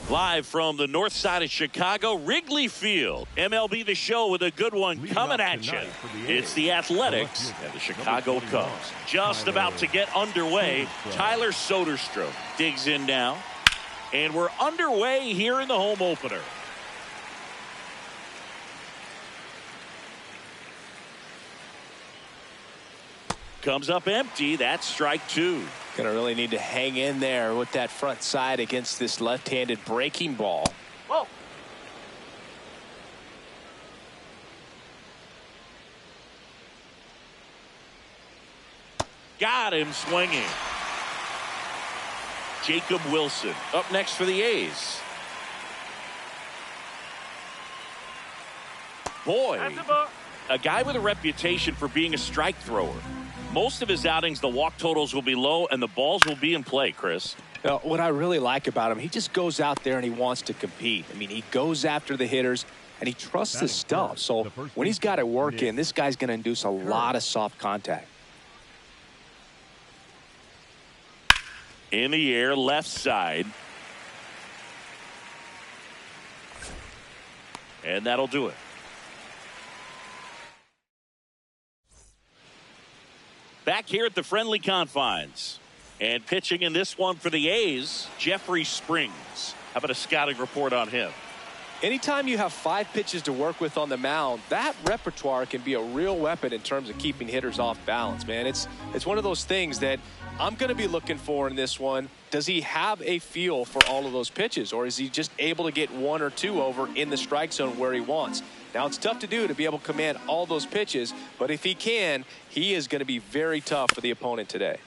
Live from the north side of Chicago, Wrigley Field. MLB The Show with a good one coming at you. It's the Athletics and the Chicago Cubs. Just about to get underway. Tyler Soderstrom digs in now. And we're underway here in the home opener. Comes up empty. That's strike two. Going to really need to hang in there with that front side against this left-handed breaking ball. Whoa. Got him swinging. Jacob Wilson up next for the A's. Boy, a guy with a reputation for being a strike thrower. Most of his outings, the walk totals will be low and the balls will be in play, Chris. What I really like about him, he just goes out there and he wants to compete. I mean, he goes after the hitters and he trusts his stuff. So when he's got it working, this guy's going to induce a lot of soft contact. In the air, left side. And that'll do it. Back here at the friendly confines. And pitching in this one for the A's, Jeffrey Springs. How about a scouting report on him? Anytime you have 5 pitches to work with on the mound, that repertoire can be a real weapon in terms of keeping hitters off balance, man. It's one of those things that I'm going to be looking for in this one. Does he have a feel for all of those pitches, or is he just able to get 1 or 2 over in the strike zone where he wants? Now, it's tough to do to be able to command all those pitches, but if he can, he is going to be very tough for the opponent today.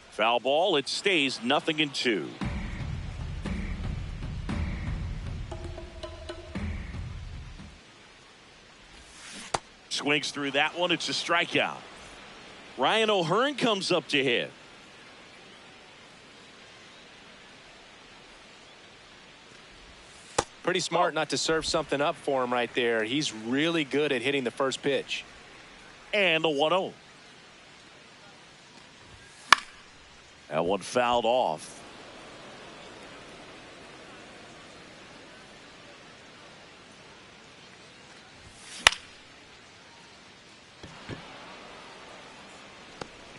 Foul ball. It stays 0-2. Swings through that one. It's a strikeout. Ryan O'Hearn comes up to hit. Pretty smart not to serve something up for him right there. He's really good at hitting the first pitch. And the 1-0. That one fouled off.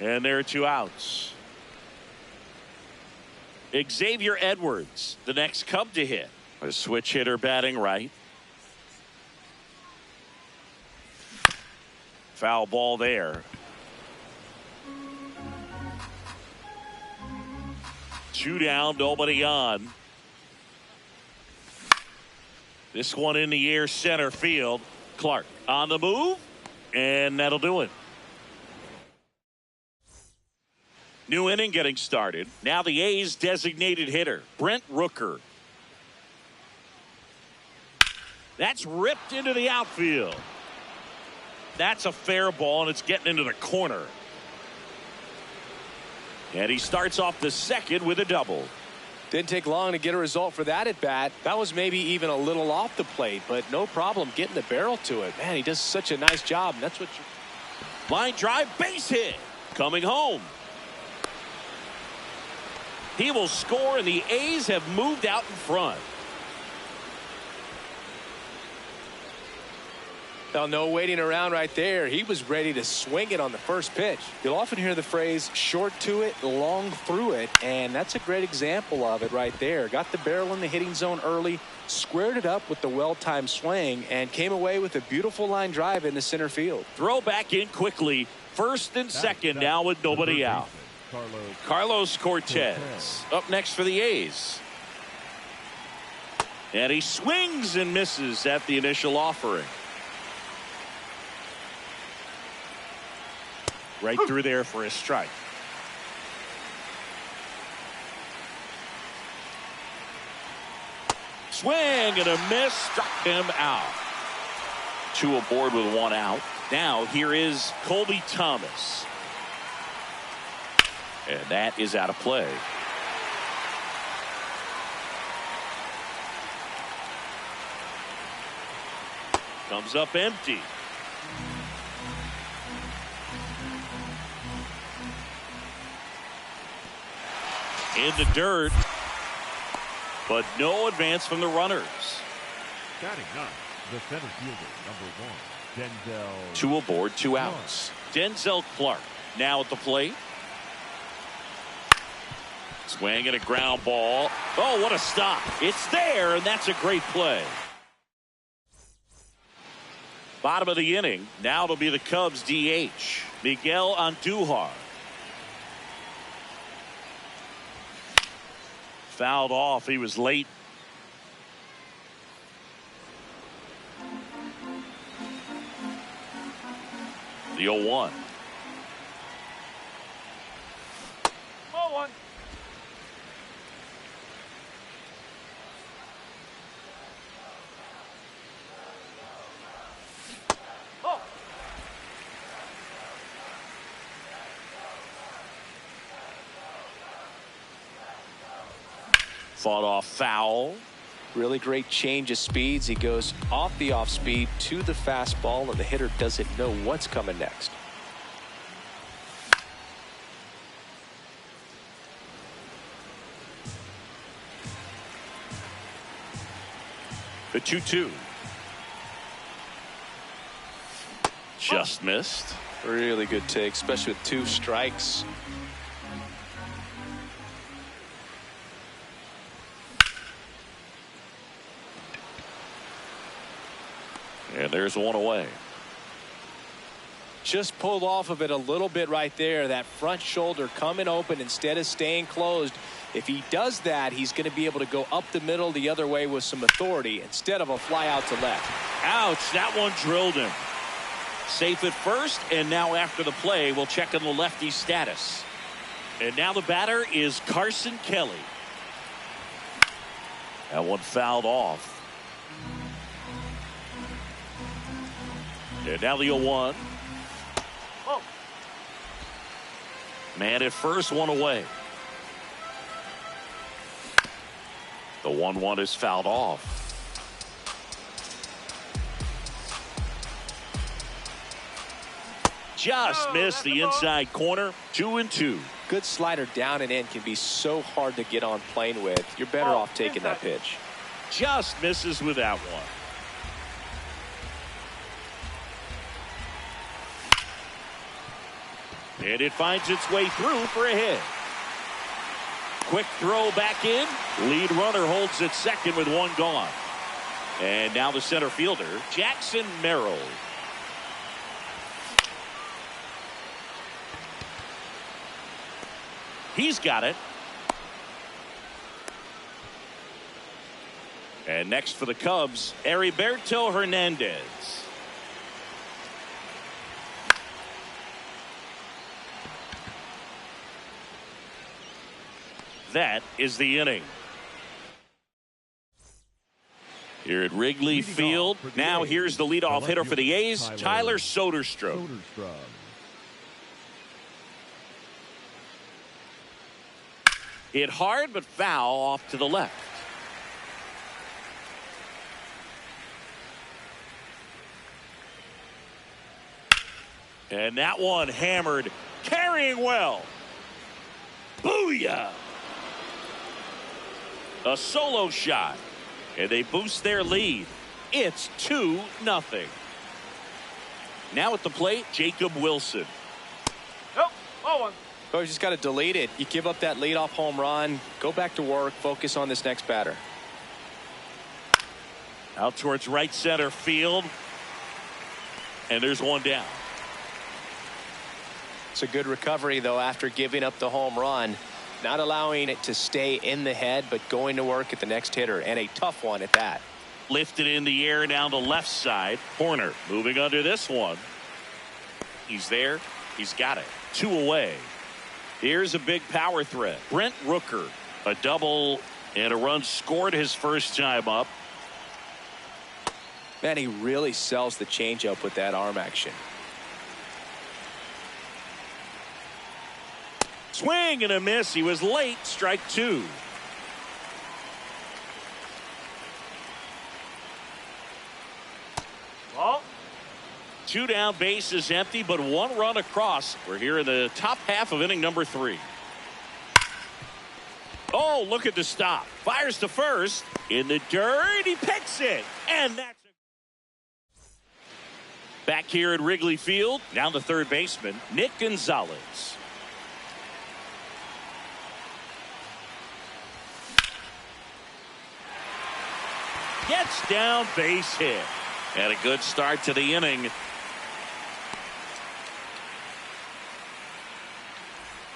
And there are 2 outs. Xavier Edwards, the next Cub to hit. A switch hitter batting right. Foul ball there. 2 down, nobody on. This one in the air, center field. Clark on the move, and that'll do it. New inning getting started. Now the A's designated hitter, Brent Rooker. That's ripped into the outfield. That's a fair ball, and it's getting into the corner. And he starts off the second with a double. Didn't take long to get a result for that at bat. That was maybe even a little off the plate, but no problem getting the barrel to it. Man, he does such a nice job. And that's what you... Line drive, base hit. Coming home. He will score, and the A's have moved out in front. Now, no waiting around right there. He was ready to swing it on the first pitch. You'll often hear the phrase short to it, long through it, and that's a great example of it right there. Got the barrel in the hitting zone early, squared it up with the well-timed swing, and came away with a beautiful line drive into center field. Throw back in quickly. First and second now with nobody out. Carlos Cortez up next for the A's. And he swings and misses at the initial offering. Right through there for a strike. Swing and a miss, struck him out. Two aboard with one out. Now here is Colby Thomas. And that is out of play. Comes up empty. In the dirt, but no advance from the runners. Batting up, the center fielder, number 1, Denzel. Two aboard, two outs. Denzel Clark now at the plate. Swing and a ground ball. Oh, what a stop. It's there, and that's a great play. Bottom of the inning. Now it'll be the Cubs DH, Miguel Andujar. Fouled off. He was late. The 0-1. 0-1. Fought off foul. Really great change of speeds. He goes off the off speed to the fastball, and the hitter doesn't know what's coming next. The 2-2. Just missed. Really good take, especially with two strikes. And there's one away. Just pulled off of it a little bit right there. That front shoulder coming open instead of staying closed. If he does that, he's going to be able to go up the middle the other way with some authority instead of a fly out to left. Ouch, that one drilled him. Safe at first, and now after the play, we'll check on the lefty's status. And now the batter is Carson Kelly. That one fouled off. And now the 0-1. Oh. Man at first, one away. The 1-1 is fouled off. Just missed the inside corner. 2-2. Good slider down and in can be so hard to get on plane with. You're better off taking that pitch. Just misses with that one. And it finds its way through for a hit. Quick throw back in. Lead runner holds at second with one gone. And now the center fielder, Jackson Merrill. He's got it. And next for the Cubs, Heriberto Hernandez. That is the inning. Here at Wrigley Field. Now here's the leadoff hitter for the A's, Tyler Soderstrom. Hit hard but foul off to the left. And that one hammered, carrying well. Booyah! A solo shot, and they boost their lead. It's 2-0. Now at the plate, Jacob Wilson. Oh, you just got to delete it. You give up that leadoff home run. Go back to work. Focus on this next batter. Out towards right center field. And there's one down. It's a good recovery, though, after giving up the home run. Not allowing it to stay in the head, but going to work at the next hitter. And a tough one at that. Lifted in the air down the left side. Horner moving under this one. He's there. He's got it. 2 away. Here's a big power threat. Brent Rooker. A double and a run scored his first time up. Man, he really sells the changeup with that arm action. Swing and a miss. He was late. Strike 2. Ball. 2 down, base is empty, but 1 run across. We're here in the top half of inning number 3. Oh, look at the stop. Fires to first. In the dirt, he picks it. And that's back here at Wrigley Field. Now the third baseman, Nick Gonzalez. Gets down, base hit. And a good start to the inning.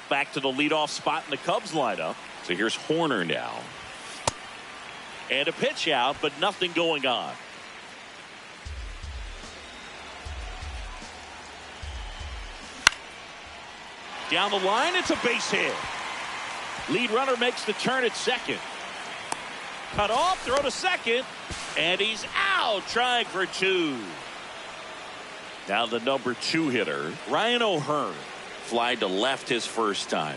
Back to the leadoff spot in the Cubs lineup. So here's Horner now. And a pitch out, but nothing going on. Down the line, it's a base hit. Lead runner makes the turn at second. Cut off, throw to second, and he's out trying for 2. Now the number 2 hitter, Ryan O'Hearn, flied to left his first time.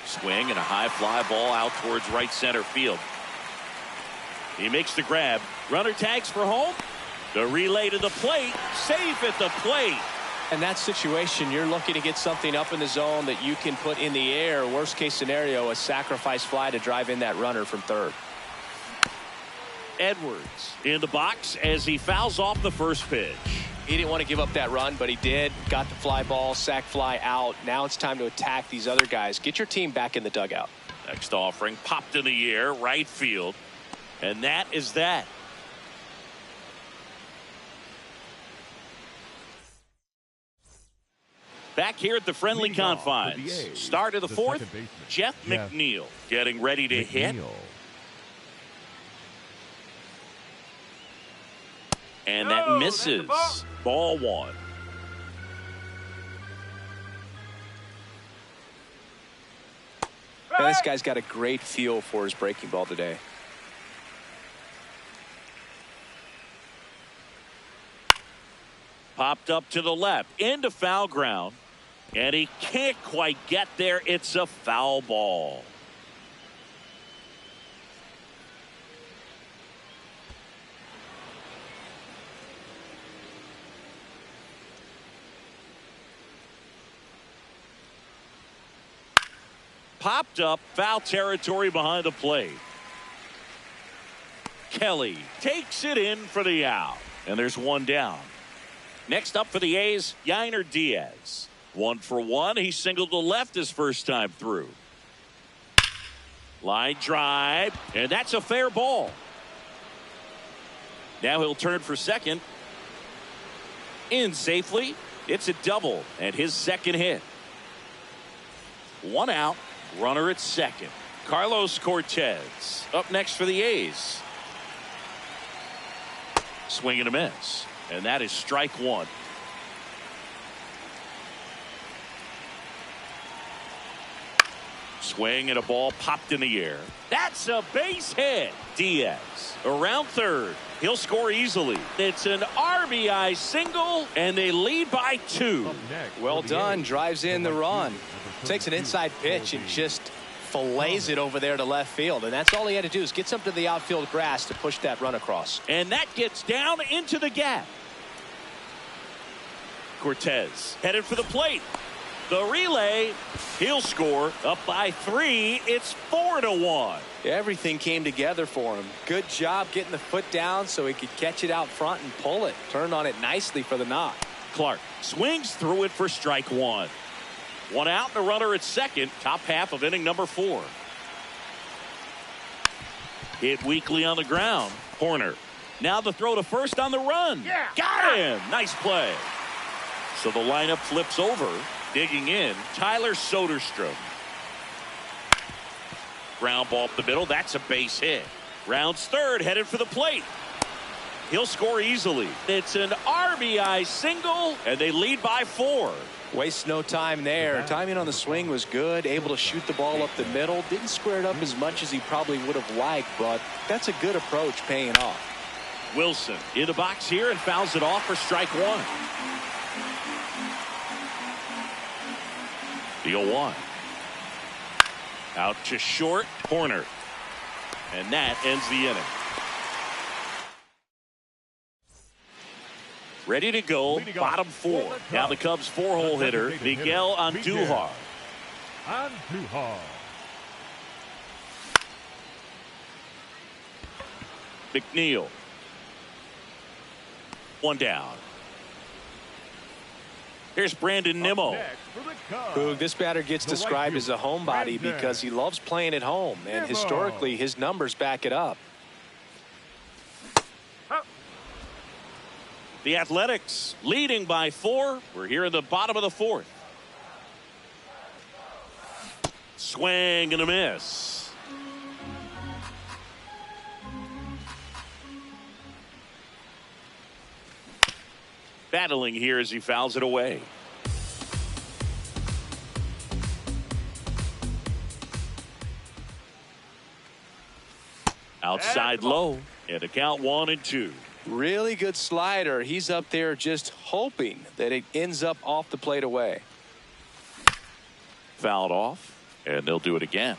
Swing and a high fly ball out towards right center field. He makes the grab. Runner tags for home. The relay to the plate. Safe at the plate. In that situation, you're looking to get something up in the zone that you can put in the air. Worst case scenario, a sacrifice fly to drive in that runner from third. Edwards in the box as he fouls off the first pitch. He didn't want to give up that run, but he did. Got the fly ball, sac fly out. Now it's time to attack these other guys. Get your team back in the dugout. Next offering popped in the air, right field. And that is that. Back here at the friendly confines. Start of the fourth. Jeff McNeil getting ready to hit. And that misses. Ball 1. This guy's got a great feel for his breaking ball today. Popped up to the left into foul ground. And he can't quite get there. It's a foul ball. Popped up, foul territory behind the plate. Kelly takes it in for the out. And there's one down. Next up for the A's, Yainer Diaz. 1 for 1. He singled to left his first time through. Line drive, and that's a fair ball. Now he'll turn for second. In safely. It's a double and his second hit. 1 out. Runner at second. Carlos Cortez up next for the A's. Swing and a miss. And that is strike 1. Swing and a ball popped in the air. That's a base hit. Diaz around third. He'll score easily. It's an RBI single, and they lead by 2. Well done. Drives in the run. Takes an inside pitch and just fillets it over there to left field. And that's all he had to do is get something to the outfield grass to push that run across. And that gets down into the gap. Cortez headed for the plate. The relay, he'll score. Up by 3. It's 4-1. Everything came together for him. Good job getting the foot down so he could catch it out front and pull it. Turned on it nicely for the knock. Clark swings through it for strike 1. 1 out and a runner at second. Top half of inning number 4. Hit weakly on the ground. Horner. Now the throw to first on the run. Yeah. Got him. Nice play. So the lineup flips over. Digging in, Tyler Soderstrom. Ground ball up the middle. That's a base hit. Rounds third, headed for the plate. He'll score easily. It's an RBI single, and they lead by 4. Waste no time there. Timing on the swing was good. Able to shoot the ball up the middle. Didn't square it up as much as he probably would have liked, but that's a good approach paying off. Wilson in the box here and fouls it off for strike 1. The 0-1. Out to short. Horner. And that ends the inning. Ready to go. Bottom 4. Now the Cubs 4-hole hitter, Miguel Andujar. McNeil. 1 down. Here's Brandon Nimmo. This batter gets described as a homebody because he loves playing at home, and historically his numbers back it up. The Athletics leading by 4. We're here in the bottom of the 4th. Swing and a miss. Battling here as he fouls it away. Outside low, and a count 1-2. Really good slider. He's up there just hoping that it ends up off the plate away. Fouled off, and they'll do it again.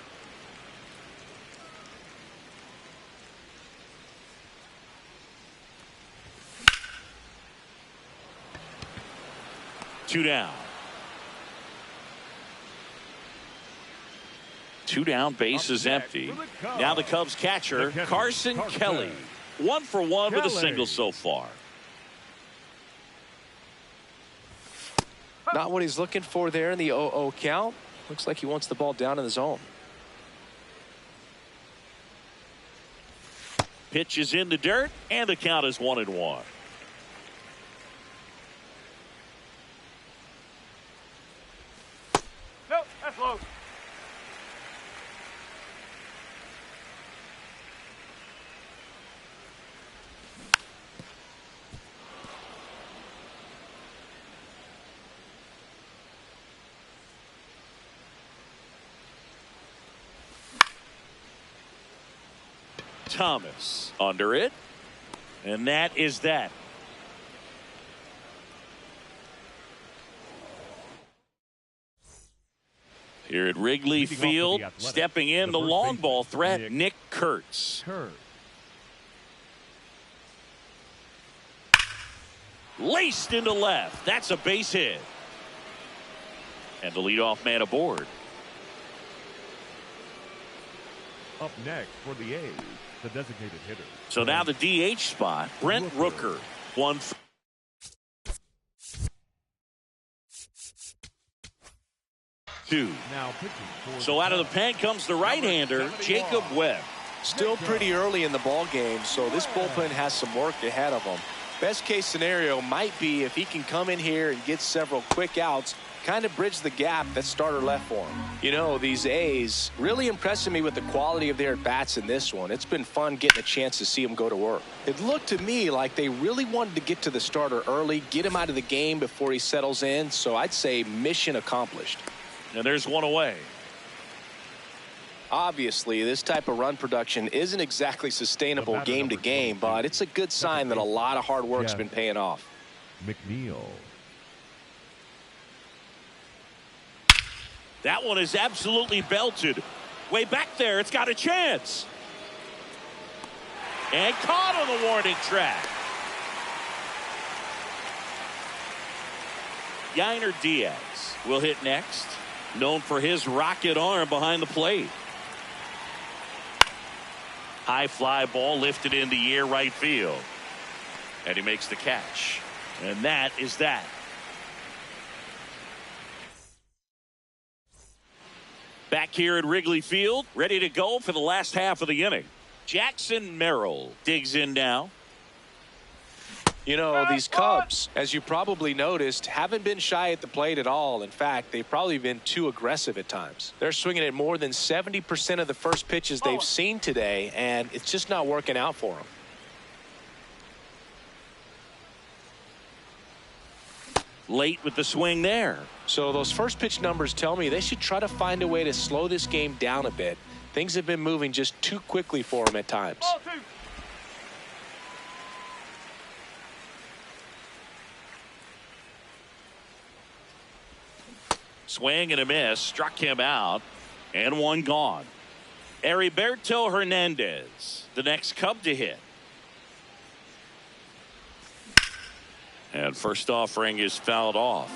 Two down. 2 down, base is empty. Now the Cubs catcher, Carson Kelly. 1 for 1 with a single so far. Not what he's looking for there in the 0-0 count. Looks like he wants the ball down in the zone. Pitch is in the dirt, and the count is 1-1. Nope, that's low. Thomas under it, and that is that. Here at Wrigley Field, stepping in the long ball threat, Nick Kurtz. Laced into left. That's a base hit. And the leadoff man aboard. Up next for the A's, the designated hitter. So now the DH spot, Brent Rooker. 1. Two. So out of the pen comes the right-hander, Jacob Webb. Still pretty early in the ball game, so this bullpen has some work ahead of him. Best case scenario might be if he can come in here and get several quick outs, kind of bridge the gap that starter left for him. You know, these A's really impressing me with the quality of their at-bats in this one. It's been fun getting a chance to see them go to work. It looked to me like they really wanted to get to the starter early, get him out of the game before he settles in, so I'd say mission accomplished. And there's one away. Obviously, this type of run production isn't exactly sustainable game to game, but it's a good sign that a lot of hard work's been paying off. McNeil. That one is absolutely belted. Way back there, it's got a chance. And caught on the warning track. Yainer Diaz will hit next, known for his rocket arm behind the plate. High fly ball lifted in the air right field. And he makes the catch. And that is that. Back here at Wrigley Field, ready to go for the last half of the inning. Jackson Merrill digs in now. You know, these Cubs, as you probably noticed, haven't been shy at the plate at all. In fact, they've probably been too aggressive at times. They're swinging at more than 70% of the first pitches they've seen today, and it's just not working out for them. Late with the swing there. So those first pitch numbers tell me they should try to find a way to slow this game down a bit. Things have been moving just too quickly for them at times. Swing and a miss, struck him out, and one gone. Heriberto Hernandez, the next Cub to hit. And first offering is fouled off.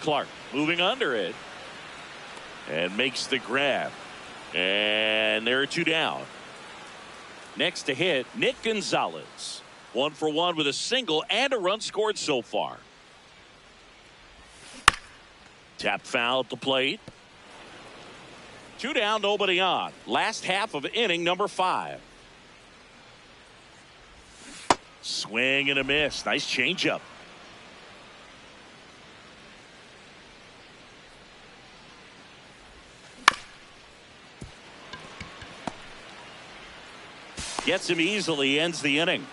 Clark moving under it and makes the grab. And there are two down. Next to hit, Nick Gonzalez. 1 for 1 with a single and a run scored so far. Tap foul at the plate. 2 down, nobody on. Last half of inning number 5. Swing and a miss. Nice changeup. Gets him easily, ends the inning.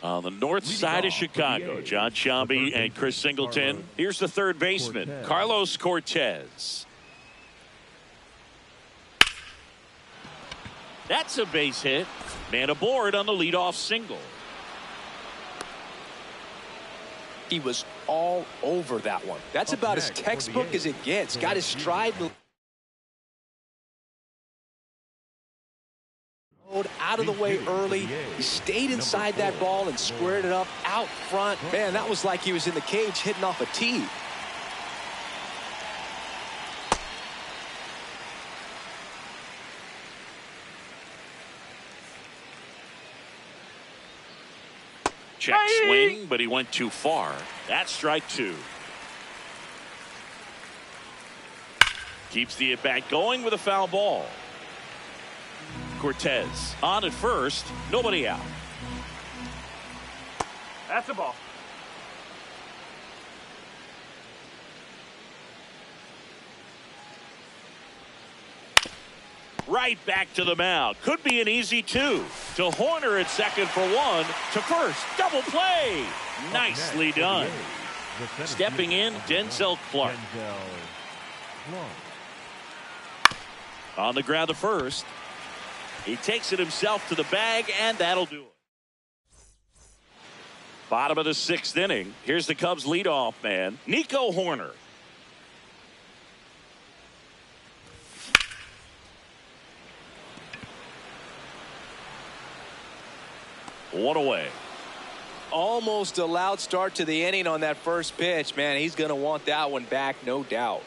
On the north side of Chicago, John Sciambi and Chris Singleton. Here's the third baseman, Carlos Cortez. That's a base hit. Man aboard on the leadoff single. He was all over that one. That's about as textbook as it gets. Got his stride out of the way early. He stayed inside that ball and squared it up out front. Man, that was like he was in the cage hitting off a tee. Check swing, but he went too far. That's strike 2. Keeps the at-bat going with a foul ball. Cortez on at first, nobody out. That's a ball. Right back to the mound. Could be an easy 2. To Horner at second for 1. To first. Double play. Nicely done. Stepping in, Denzel Clark. On the ground to first. He takes it himself to the bag, and that'll do it. Bottom of the 6th inning. Here's the Cubs leadoff man, Nico Horner. One away. Almost a loud start to the inning on that first pitch. Man, he's going to want that one back, no doubt.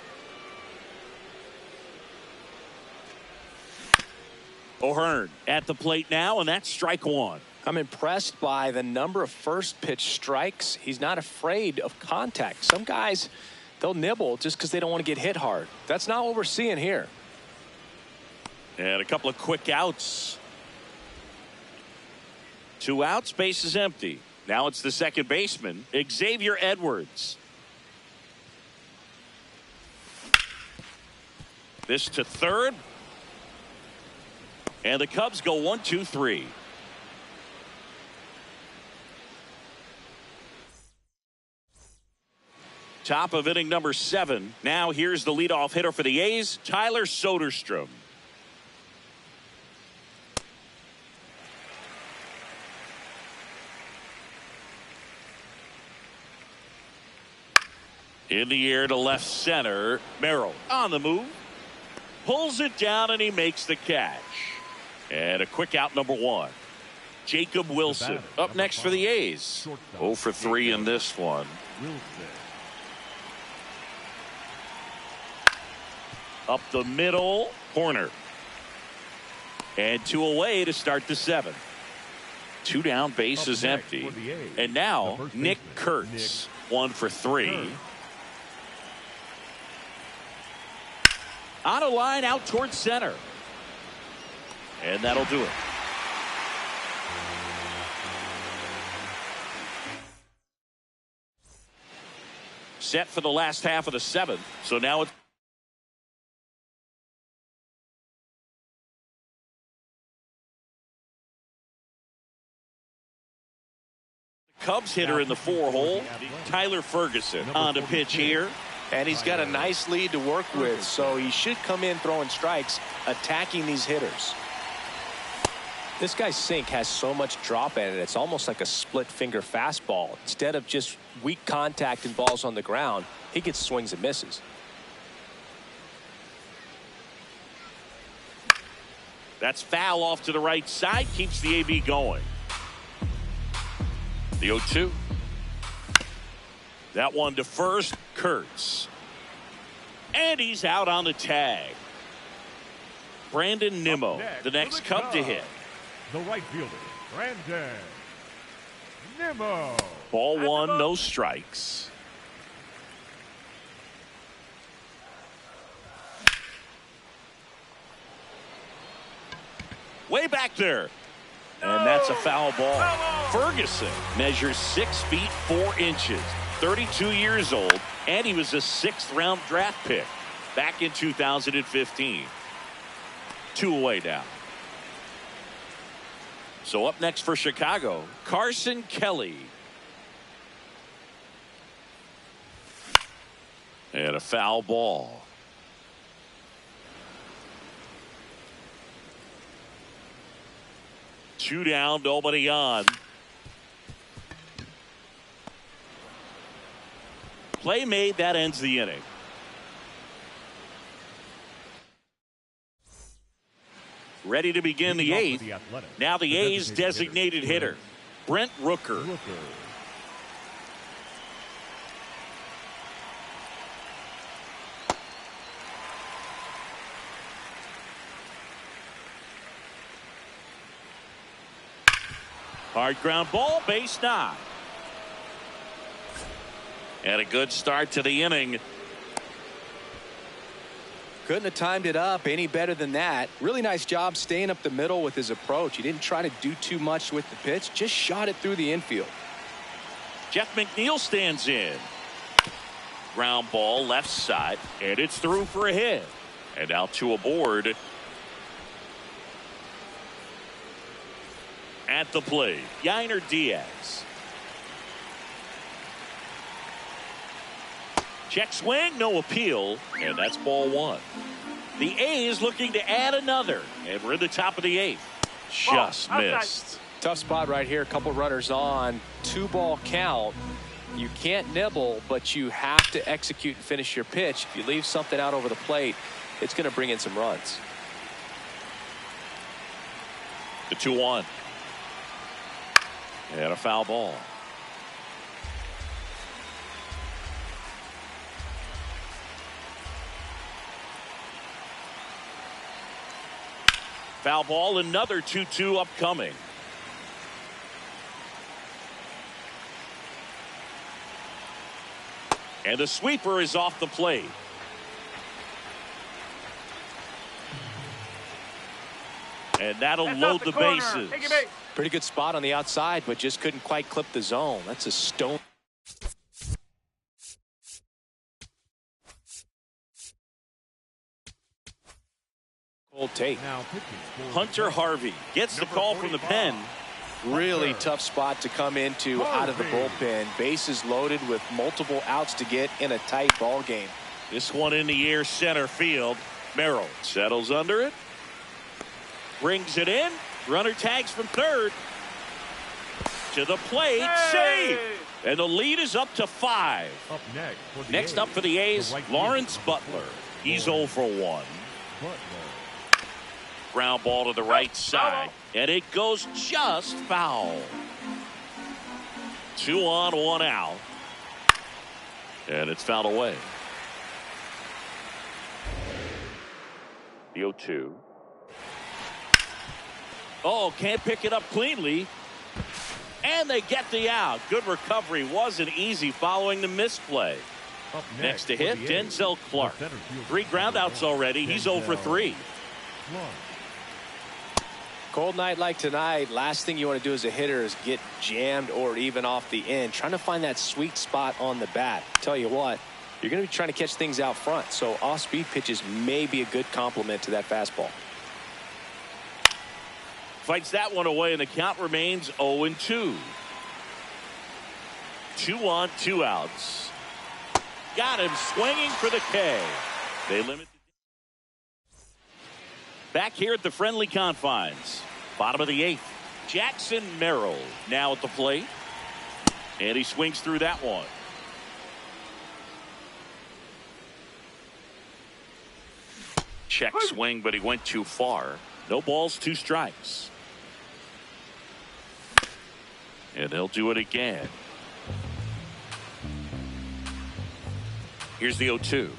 O'Hearn at the plate now, and that's strike 1. I'm impressed by the number of first pitch strikes. He's not afraid of contact. Some guys, they'll nibble just because they don't want to get hit hard. That's not what we're seeing here. And a couple of quick outs. 2 outs, base is empty. Now it's the second baseman, Xavier Edwards. This to third. And the Cubs go 1, 2, 3. Top of inning number 7. Now here's the leadoff hitter for the A's, Tyler Soderstrom. In the air to left center. Merrill on the move. Pulls it down and he makes the catch. And a quick out, number 1. Jacob Wilson up next for the A's. 0 for 3 in this one. Up the middle. Corner. And 2 away to start the 7th. 2 down, base is empty. And now Nick Kurtz. 1 for 3. On a line out towards center. And that'll do it. Set for the last half of the 7th. So now it's Cubs hitter in the 4-hole, Tyler Ferguson on to pitch here. And he's got a nice lead to work with, so he should come in throwing strikes, attacking these hitters. This guy's sink has so much drop in it, it's almost like a split finger fastball. Instead of just weak contact and balls on the ground, he gets swings and misses. That's foul off to the right side, keeps the AB going. The 0-2. That one to first, Kurtz. And he's out on the tag. Brandon Nimmo, the next Cub to hit. The right fielder, Brandon Nimmo. Ball 1, no strikes. Way back there. And that's a foul ball. Ferguson measures 6 feet 4 inches. 32 years old, and he was a 6th round draft pick back in 2015. 2 away now. So up next for Chicago, Carson Kelly. And a foul ball. Two down, nobody on. Play made, that ends the inning. Ready to begin the 8th. Now the A's designated hitter, Brent Rooker. Hard ground ball, base knock. And a good start to the inning. Couldn't have timed it up any better than that. Really nice job staying up the middle with his approach. He didn't try to do too much with the pitch, just shot it through the infield. Jeff McNeil stands in. Ground ball left side, and it's through for a hit. And out to aboard. At the plate, Yainer Diaz. Check swing, no appeal, and that's ball 1. The A's looking to add another, and we're in the top of the 8th. Just missed. Tough spot right here. A couple runners on. 2-ball count. You can't nibble, but you have to execute and finish your pitch. If you leave something out over the plate, it's going to bring in some runs. The 2-1. And a foul ball. Foul ball, another 2-2 upcoming. And the sweeper is off the plate. And that'll load the bases. Pretty good spot on the outside, but just couldn't quite clip the zone. That's a stone. Cold tape. Hunter Harvey gets the call from the pen. Really tough spot to come into out of the bullpen. Bases loaded with multiple outs to get in a tight ball game. This one in the air, center field. Merrill settles under it. Brings it in. Runner tags from third. To the plate, save. And the lead is up to 5. Up Next up for the A's, Lawrence Butler. He's 0 for 1. Ground ball to the right side, and it goes just foul. 2 on, 1 out, and it's fouled away. The 0-2. Oh, can't pick it up cleanly. And they get the out. Good recovery. Wasn't easy following the misplay. Next to hit, Denzel Clark. 3 groundouts already. He's 0 for 3. Cold night like tonight, last thing you want to do as a hitter is get jammed or even off the end. Trying to find that sweet spot on the bat. Tell you what, you're going to be trying to catch things out front. So off-speed pitches may be a good complement to that fastball. Fights that one away, and the count remains 0-2. 2 on, 2 outs. Got him swinging for the K. They limit. Back here at the friendly confines. Bottom of the 8th. Jackson Merrill now at the plate. And he swings through that one. Check swing, but he went too far. No balls, 2 strikes. And they'll do it again. Here's the 0-2.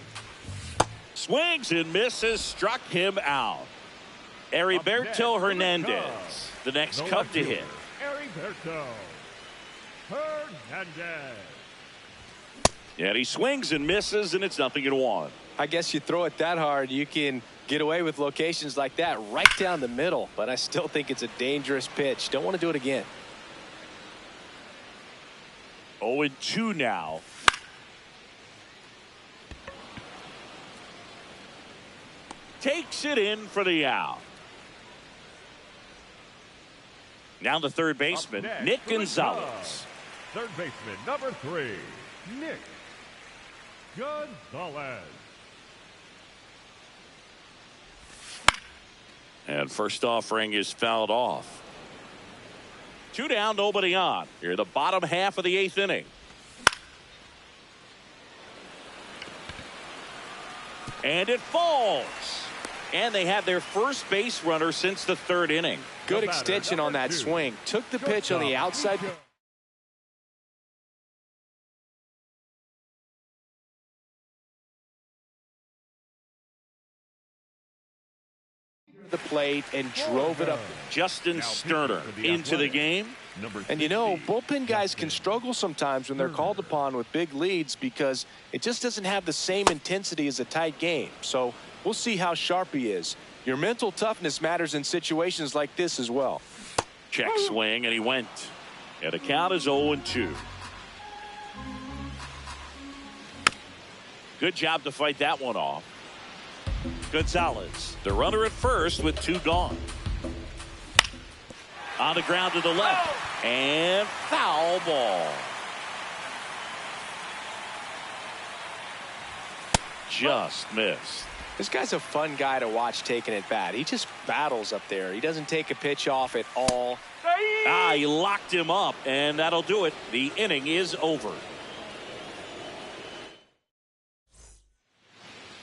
Swings and misses, struck him out. Heriberto Hernandez, the next Cub to hit. Heriberto Hernandez. And he swings and misses, and it's 0-1. I guess you throw it that hard, you can get away with locations like that right down the middle. But I still think it's a dangerous pitch. Don't want to do it again. 0-2 now. Takes it in for the out. Now the third baseman, Nick Gonzalez. Third baseman, number 3, Nick Gonzalez. And first offering is fouled off. 2 down, nobody on. Here, the bottom half of the 8th inning. And it falls. And they have their first base runner since the 3rd inning. Good extension on that swing. Took the pitch on the outside. The plate and drove it up. Justin Sterner into the game. And you know, bullpen guys can struggle sometimes when they're called upon with big leads because it just doesn't have the same intensity as a tight game. So we'll see how sharp he is. Your mental toughness matters in situations like this as well. Check swing, and he went. And the count is 0-2. Good job to fight that one off. Gonzalez, the runner at first with 2 gone. On the ground to the left. And foul ball. Just missed. This guy's a fun guy to watch taking at bat. He just battles up there. He doesn't take a pitch off at all. He locked him up, and that'll do it. The inning is over.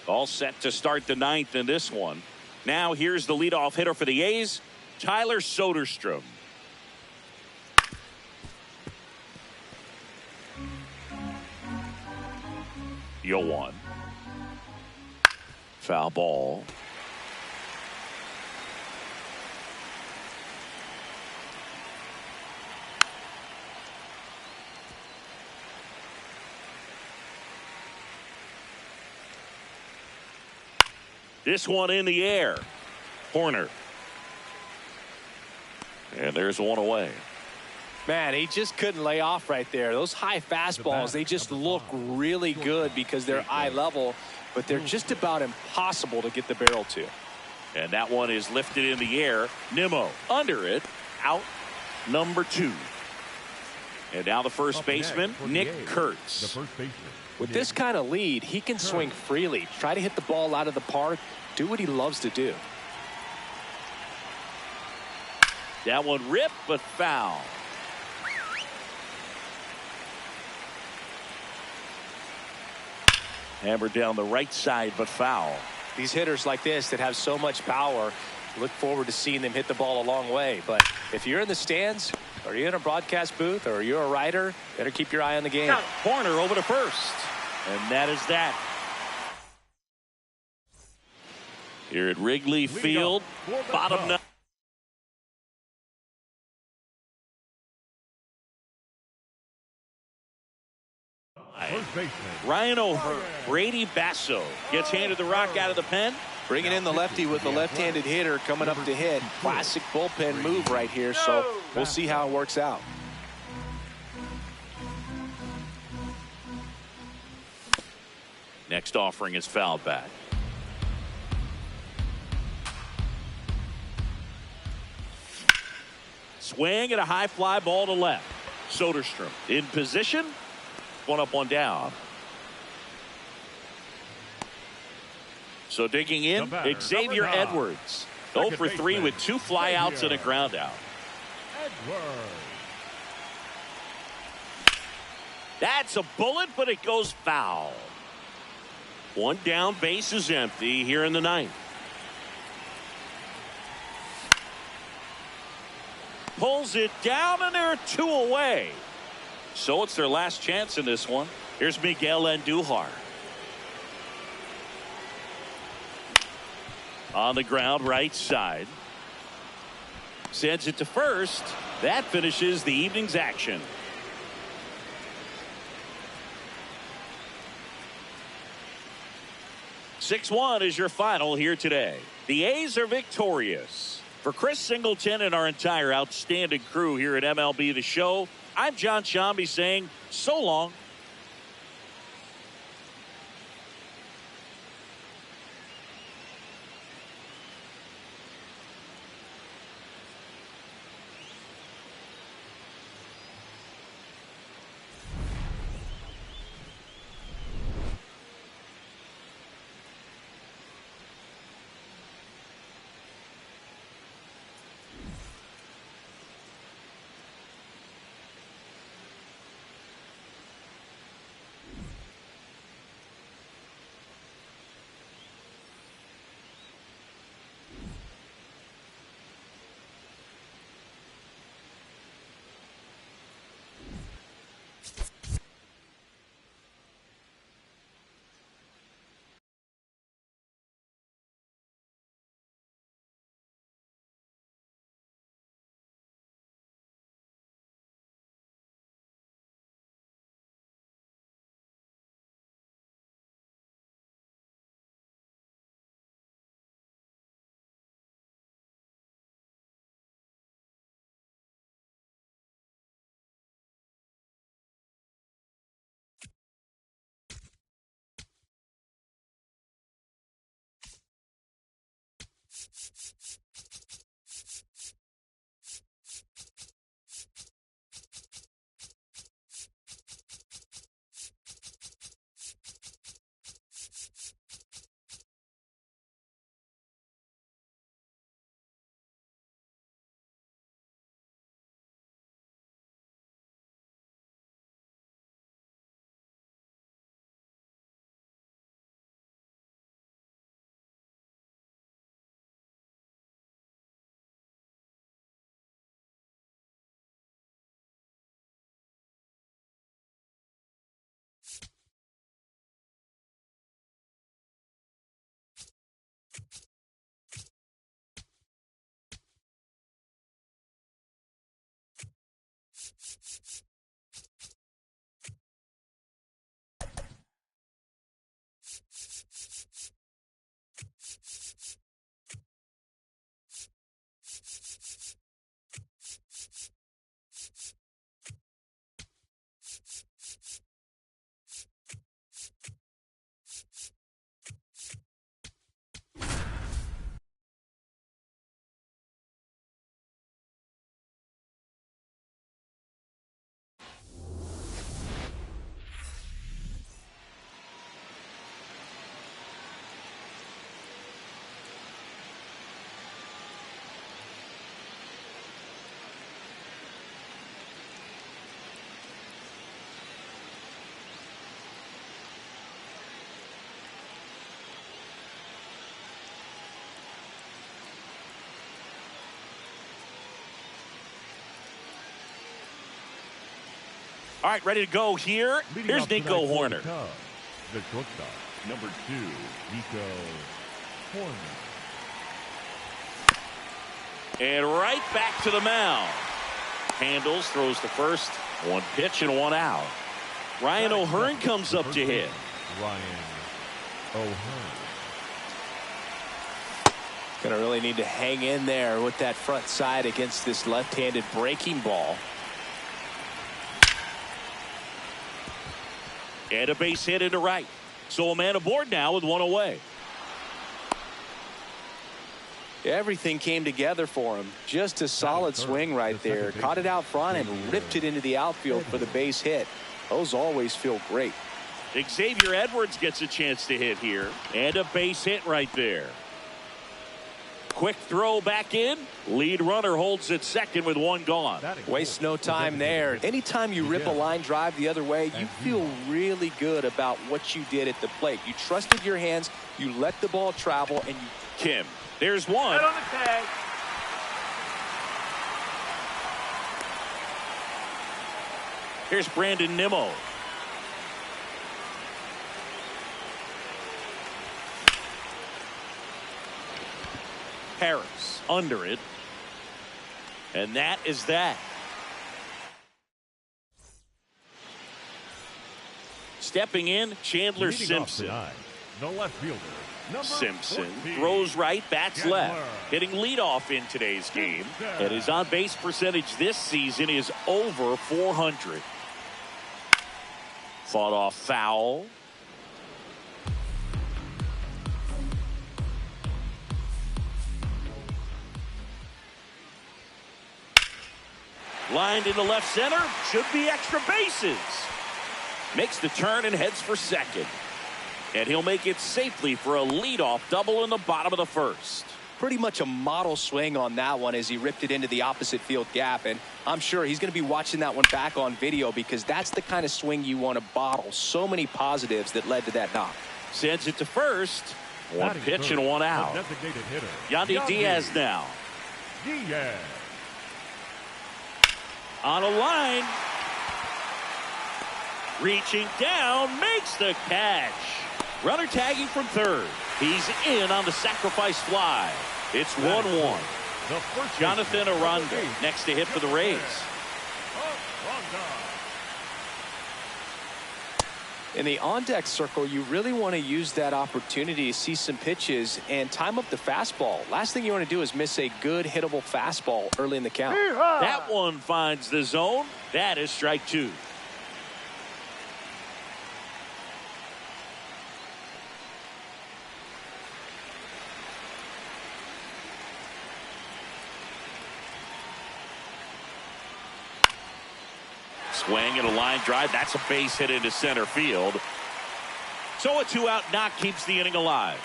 All set to start the 9th in this one. Now here's the leadoff hitter for the A's, Tyler Soderstrom. The 0-1. Foul ball. This one in the air. Corner. And there's one away. Man, he just couldn't lay off right there. Those high fastballs, they just look really good because they're eye level, but they're just about impossible to get the barrel to. And that one is lifted in the air. Nimmo under it. Out number 2. And now the first baseman, Nick Kurtz. With this kind of lead, he can swing freely, try to hit the ball out of the park, do what he loves to do. That one ripped, but foul. Hammered down the right side, but foul. These hitters like this that have so much power, look forward to seeing them hit the ball a long way. But if you're in the stands, or you're in a broadcast booth, or you're a writer, better keep your eye on the game. Corner over to first. And that is that. Here at Wrigley Field, bottom 9. Ryan O'Hearn, Brady Basso gets handed the rock out of the pen. Bringing in the lefty with the left-handed hitter coming up to hit. Classic bullpen move right here, so we'll see how it works out. Next offering is fouled back. Swing and a high fly ball to left. Soderstrom in position. One up, one down. So digging in, Xavier Edwards. 0 for 3 with 2 flyouts and a ground out. That's a bullet, but it goes foul. One down, base is empty here in the 9th. Pulls it down, and they're 2 away. So it's their last chance in this one. Here's Miguel Andujar. On the ground, right side. Sends it to first. That finishes the evening's action. (6-1) is your final here today. The A's are victorious. For Chris Singleton and our entire outstanding crew here at MLB The Show, I'm John Sciambi saying so long. All right, ready to go here. Leading Here's off Nico tonight for Horner. the Cubs, the shortstop, number 2, Nico Horner. And right back to the mound. Handles, throws the first. One pitch and one out. Ryan O'Hearn comes up to hit. Ryan O'Hearn. Going to really need to hang in there with that front side against this left-handed breaking ball. And a base hit into right. So a man aboard now with one away. Everything came together for him. Just a solid swing right there. Caught it out front and ripped it into the outfield for the base hit. Those always feel great. Xavier Edwards gets a chance to hit here. And a base hit right there. Quick throw back in. Lead runner holds at second with one gone. Waste no time there. Anytime you rip a line drive the other way, you feel really good about what you did at the plate. You trusted your hands, you let the ball travel, and you... Kim, there's one. Right on the tag. Here's Brandon Nimmo. Harris under it. And that is that. Stepping in, Chandler Leading off Simpson. tonight, the left fielder, number Simpson 14, throws right, bats Chandler. left. Hitting leadoff in today's game. And his on-base percentage this season is over 400. Fought off foul. Lined into left center. Should be extra bases. Makes the turn and heads for second. And he'll make it safely for a leadoff double in the bottom of the first. Pretty much a model swing on that one as he ripped it into the opposite field gap. And I'm sure he's going to be watching that one back on video because that's the kind of swing you want to bottle. So many positives that led to that knock. Sends it to first. One Batting pitch third, and one the out. designated hitter, Yandy Diaz now. Diaz. On a line. Reaching down. Makes the catch. Runner tagging from third. He's in on the sacrifice fly. It's 1-1. The first Jonathan baseman, Aranda number 8, next to hit for the Rays. Aranda. In the on-deck circle, you really want to use that opportunity to see some pitches and time up the fastball. Last thing you want to do is miss a good hittable fastball early in the count. That one finds the zone. That is strike two. Swing and a line drive. That's a base hit into center field. So a two-out knock keeps the inning alive.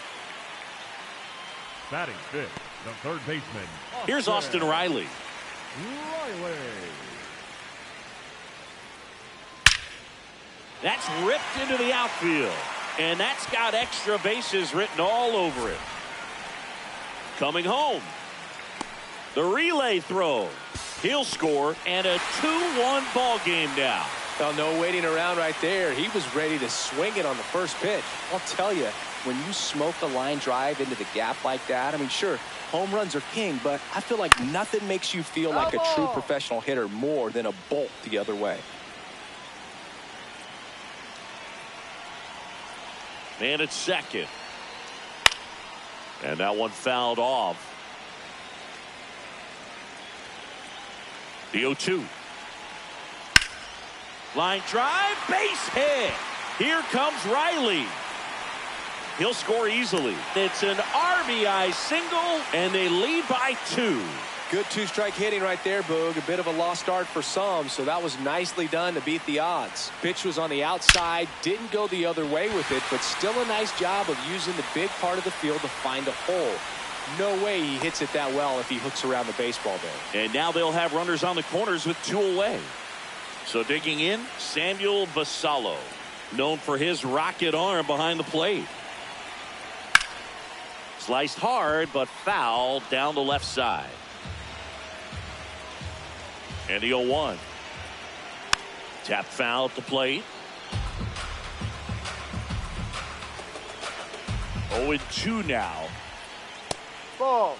Batting fifth, the third baseman. Here's Austin Riley. Riley. That's ripped into the outfield. And that's got extra bases written all over it. Coming home. The relay throw. He'll score, and a 2-1 ball game now. Well, no waiting around right there. He was ready to swing it on the first pitch. I'll tell you, when you smoke a line drive into the gap like that, I mean, sure, home runs are king, but I feel like nothing makes you feel like a true professional hitter more than a bolt the other way. Man at second. And that one fouled off. The 0-2. Line drive, base hit. Here comes Riley. He'll score easily. It's an RBI single, and they lead by 2. Good two-strike hitting right there, Boog. A bit of a lost start for some, so that was nicely done to beat the odds. Pitch was on the outside, didn't go the other way with it, but still a nice job of using the big part of the field to find a hole. No way he hits it that well if he hooks around the baseball there. And now they'll have runners on the corners with 2 away. So digging in, Samuel Basallo, known for his rocket arm behind the plate. Sliced hard, but foul down the left side. And the 0-1. Tap foul at the plate. 0-2 now. Ball.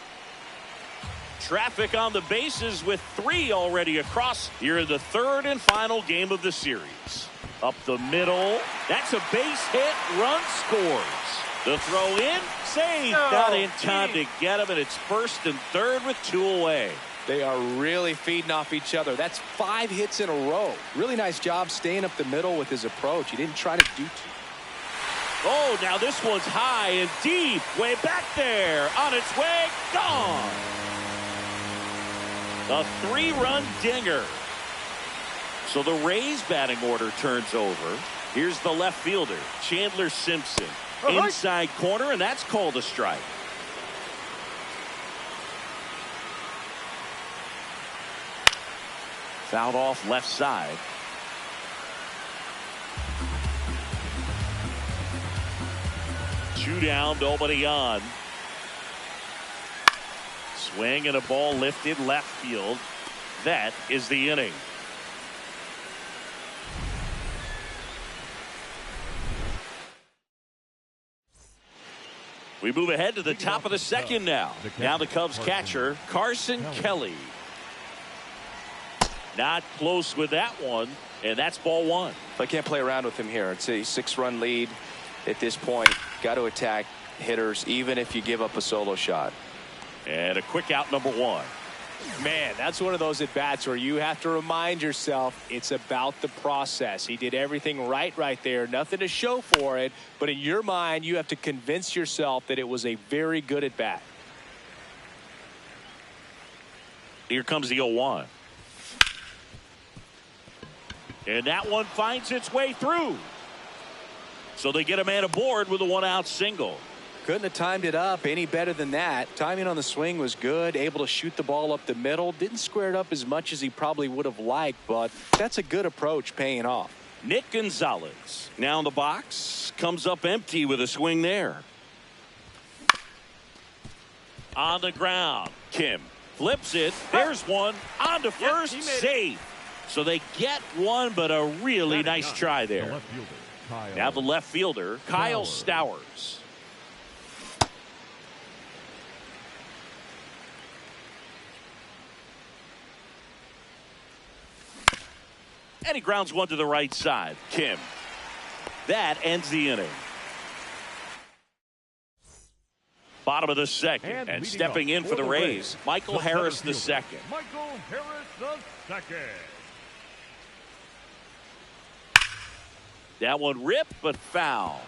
Traffic on the bases with 3 already across here in the 3rd and final game of the series. Up the middle. That's a base hit. Run scores. The throw in. Save. Not in time to get him, and it's 1st and 3rd with 2 away. They are really feeding off each other. That's 5 hits in a row. Really nice job staying up the middle with his approach. He didn't try to do too. Oh, now this one's high and deep. Way back there. On its way. Gone. A 3-run dinger. So the Rays batting order turns over. Here's the left fielder, Chandler Simpson. Inside corner, and that's called a strike. Fouled off left side. Two down, nobody on. Swing and a ball lifted left field. That is the inning. We move ahead to the top of the 2nd now. Now the Cubs catcher, Carson Kelly. Not close with that one, and that's ball 1. I can't play around with him here. It's a 6-run lead at this point. Got to attack hitters, even if you give up a solo shot. And a quick out, number 1. Man, that's one of those at-bats where you have to remind yourself it's about the process. He did everything right there. Nothing to show for it. But in your mind, you have to convince yourself that it was a very good at-bat. Here comes the 0-1. And that one finds its way through. So they get a man aboard with a 1-out single. Couldn't have timed it up any better than that. Timing on the swing was good. Able to shoot the ball up the middle. Didn't square it up as much as he probably would have liked, but that's a good approach paying off. Nick Gonzalez now in the box. Comes up empty with a swing there. On the ground. Kim flips it. There's one. On to first. Safe. So they get one, but a really nice try there. Now the left fielder, Kyle Stowers. And he grounds one to the right side. Kim. That ends the inning. Bottom of the 2nd. And stepping in for the Rays, Michael Harris the 2nd. Michael Harris the 2nd. That one ripped, but foul.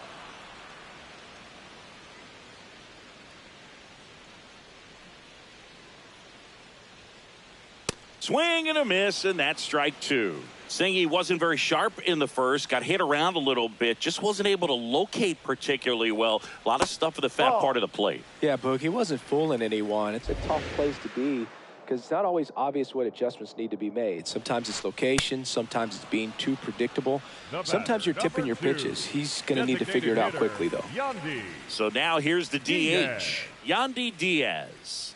Swing and a miss, and that's strike 2. Singy wasn't very sharp in the first, got hit around a little bit, just wasn't able to locate particularly well. A lot of stuff at the fat part of the plate. Yeah, Boog, he wasn't fooling anyone. It's a tough place to be because it's not always obvious what adjustments need to be made. Sometimes it's location, sometimes it's being too predictable. Sometimes you're tipping your pitches. He's going to need to figure it out quickly, though. So now here's the DH, Yandy Diaz.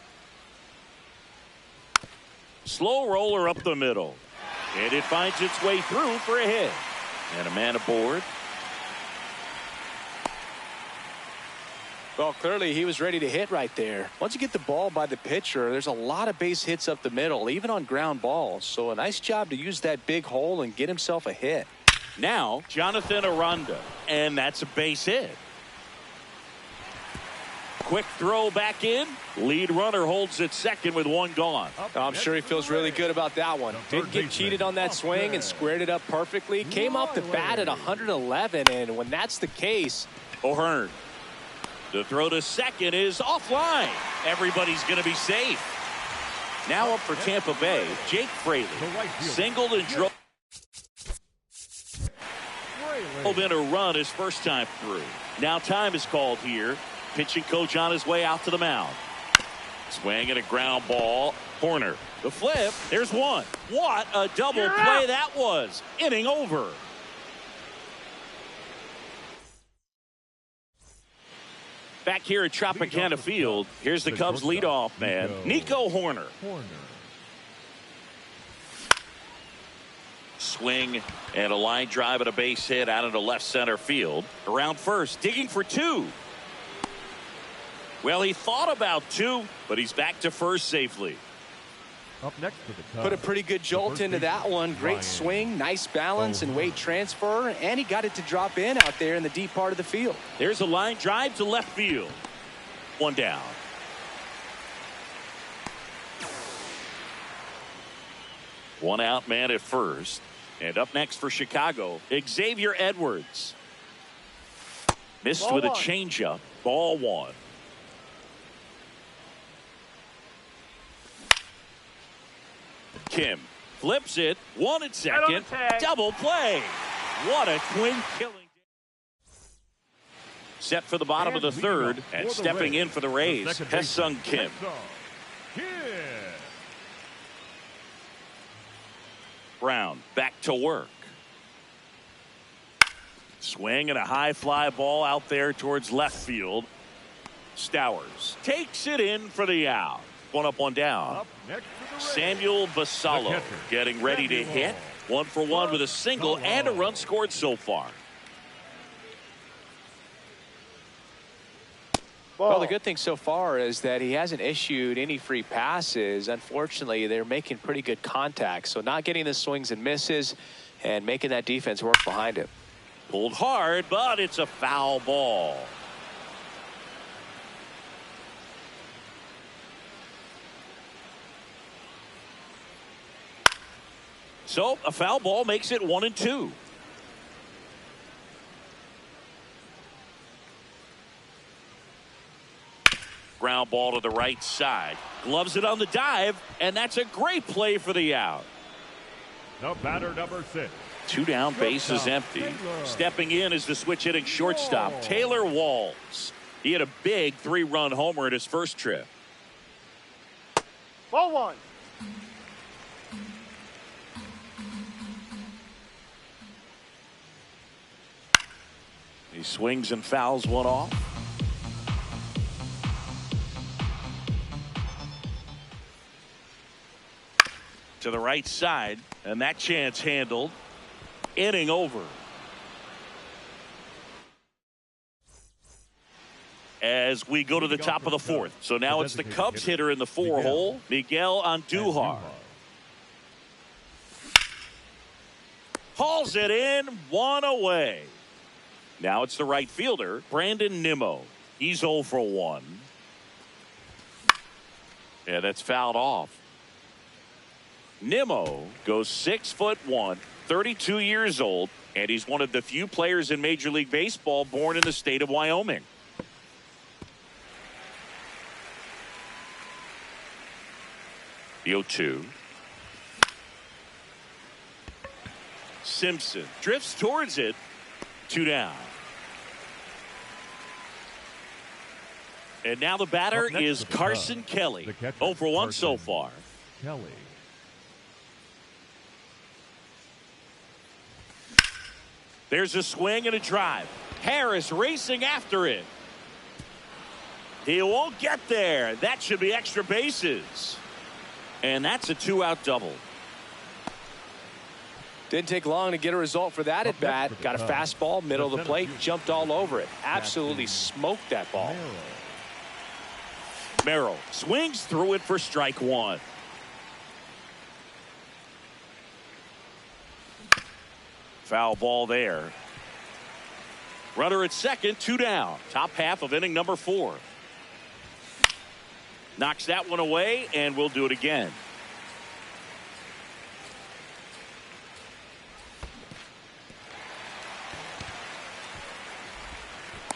Slow roller up the middle. And it finds its way through for a hit. And a man aboard. Well, clearly he was ready to hit right there. Once you get the ball by the pitcher, there's a lot of base hits up the middle, even on ground balls. So a nice job to use that big hole and get himself a hit. Now, Jonathan Aranda. And that's a base hit. Quick throw back in. Lead runner holds at 2nd with 1 gone. I'm sure he feels really good about that one. Didn't get cheated on that swing and squared it up perfectly. Came off the bat at 111, and when that's the case. O'Hearn. The throw to 2nd is offline. Everybody's going to be safe. Now up for Tampa Bay, Jake Fraley. Singled and drove in a run his first time through. Now time is called here. Pitching coach on his way out to the mound. Swing and a ground ball. Horner. The flip. There's one. What a double play that was. Inning over. Back here at Tropicana Field, here's the Cubs leadoff man, Nico Horner. swing and a line drive and a base hit out into left center field. Around first, digging for two. Well, he thought about two, but he's back to first safely. Up next to the Cubs, Put a pretty good jolt into that one. Great swing, nice balance and weight transfer, and he got it to drop in out there in the deep part of the field. There's a line drive to left field. One down. One out man at first. And up next for Chicago, Xavier Edwards. Missed Ball with one. a changeup. Ball one. Kim flips it. One at Right on second. the tag. Double play. What a twin killing. Set for the bottom of the third. And stepping in for the Rays, Hesung Kim. Brown back to work. Swing and a high fly ball out there towards left field. Stowers takes it in for the out. One up, one down. Up next to the Rays, Samuel Vasallo the catcher, getting ready to Samuel hit. 1 for 1 with a single and a run scored so far. Well, the good thing so far is that he hasn't issued any free passes. Unfortunately, they're making pretty good contact. So not getting the swings and misses and making that defense work behind him. Pulled hard, but it's a foul ball. So a foul ball makes it 1-2. Ground ball to the right side. Gloves it on the dive, and that's a great play for the out. the batter number 6. Two down, bases empty. Stepping in is the switch hitting shortstop, Taylor Walls. He had a big 3-run homer in his first trip. Ball one. He swings and fouls one off. To the right side, and that chance handled. Inning over. As we go to the top of the fourth. So now it's the Cubs hitter in the 4-hole, Miguel Andujar. Hauls it in, one away. Now it's the right fielder, Brandon Nimmo. He's 0 for 1. Yeah, that's fouled off. Nimmo goes 6'1", 32 years old, and he's one of the few players in Major League Baseball born in the state of Wyoming. The 0-2. Simpson drifts towards it. 2 down. And now the batter is Carson Kelly. 0 for 1 so far. Kelly. There's a swing and a drive. Harris racing after it. He won't get there. That should be extra bases. And that's a 2-out double. Didn't take long to get a result for that at bat. Got a fastball, middle of the plate, jumped all over it. Absolutely smoked that ball. Merrill swings through it for strike 1. Foul ball there. Runner at second, 2 down. Top half of inning number 4. Knocks that one away, and we'll do it again.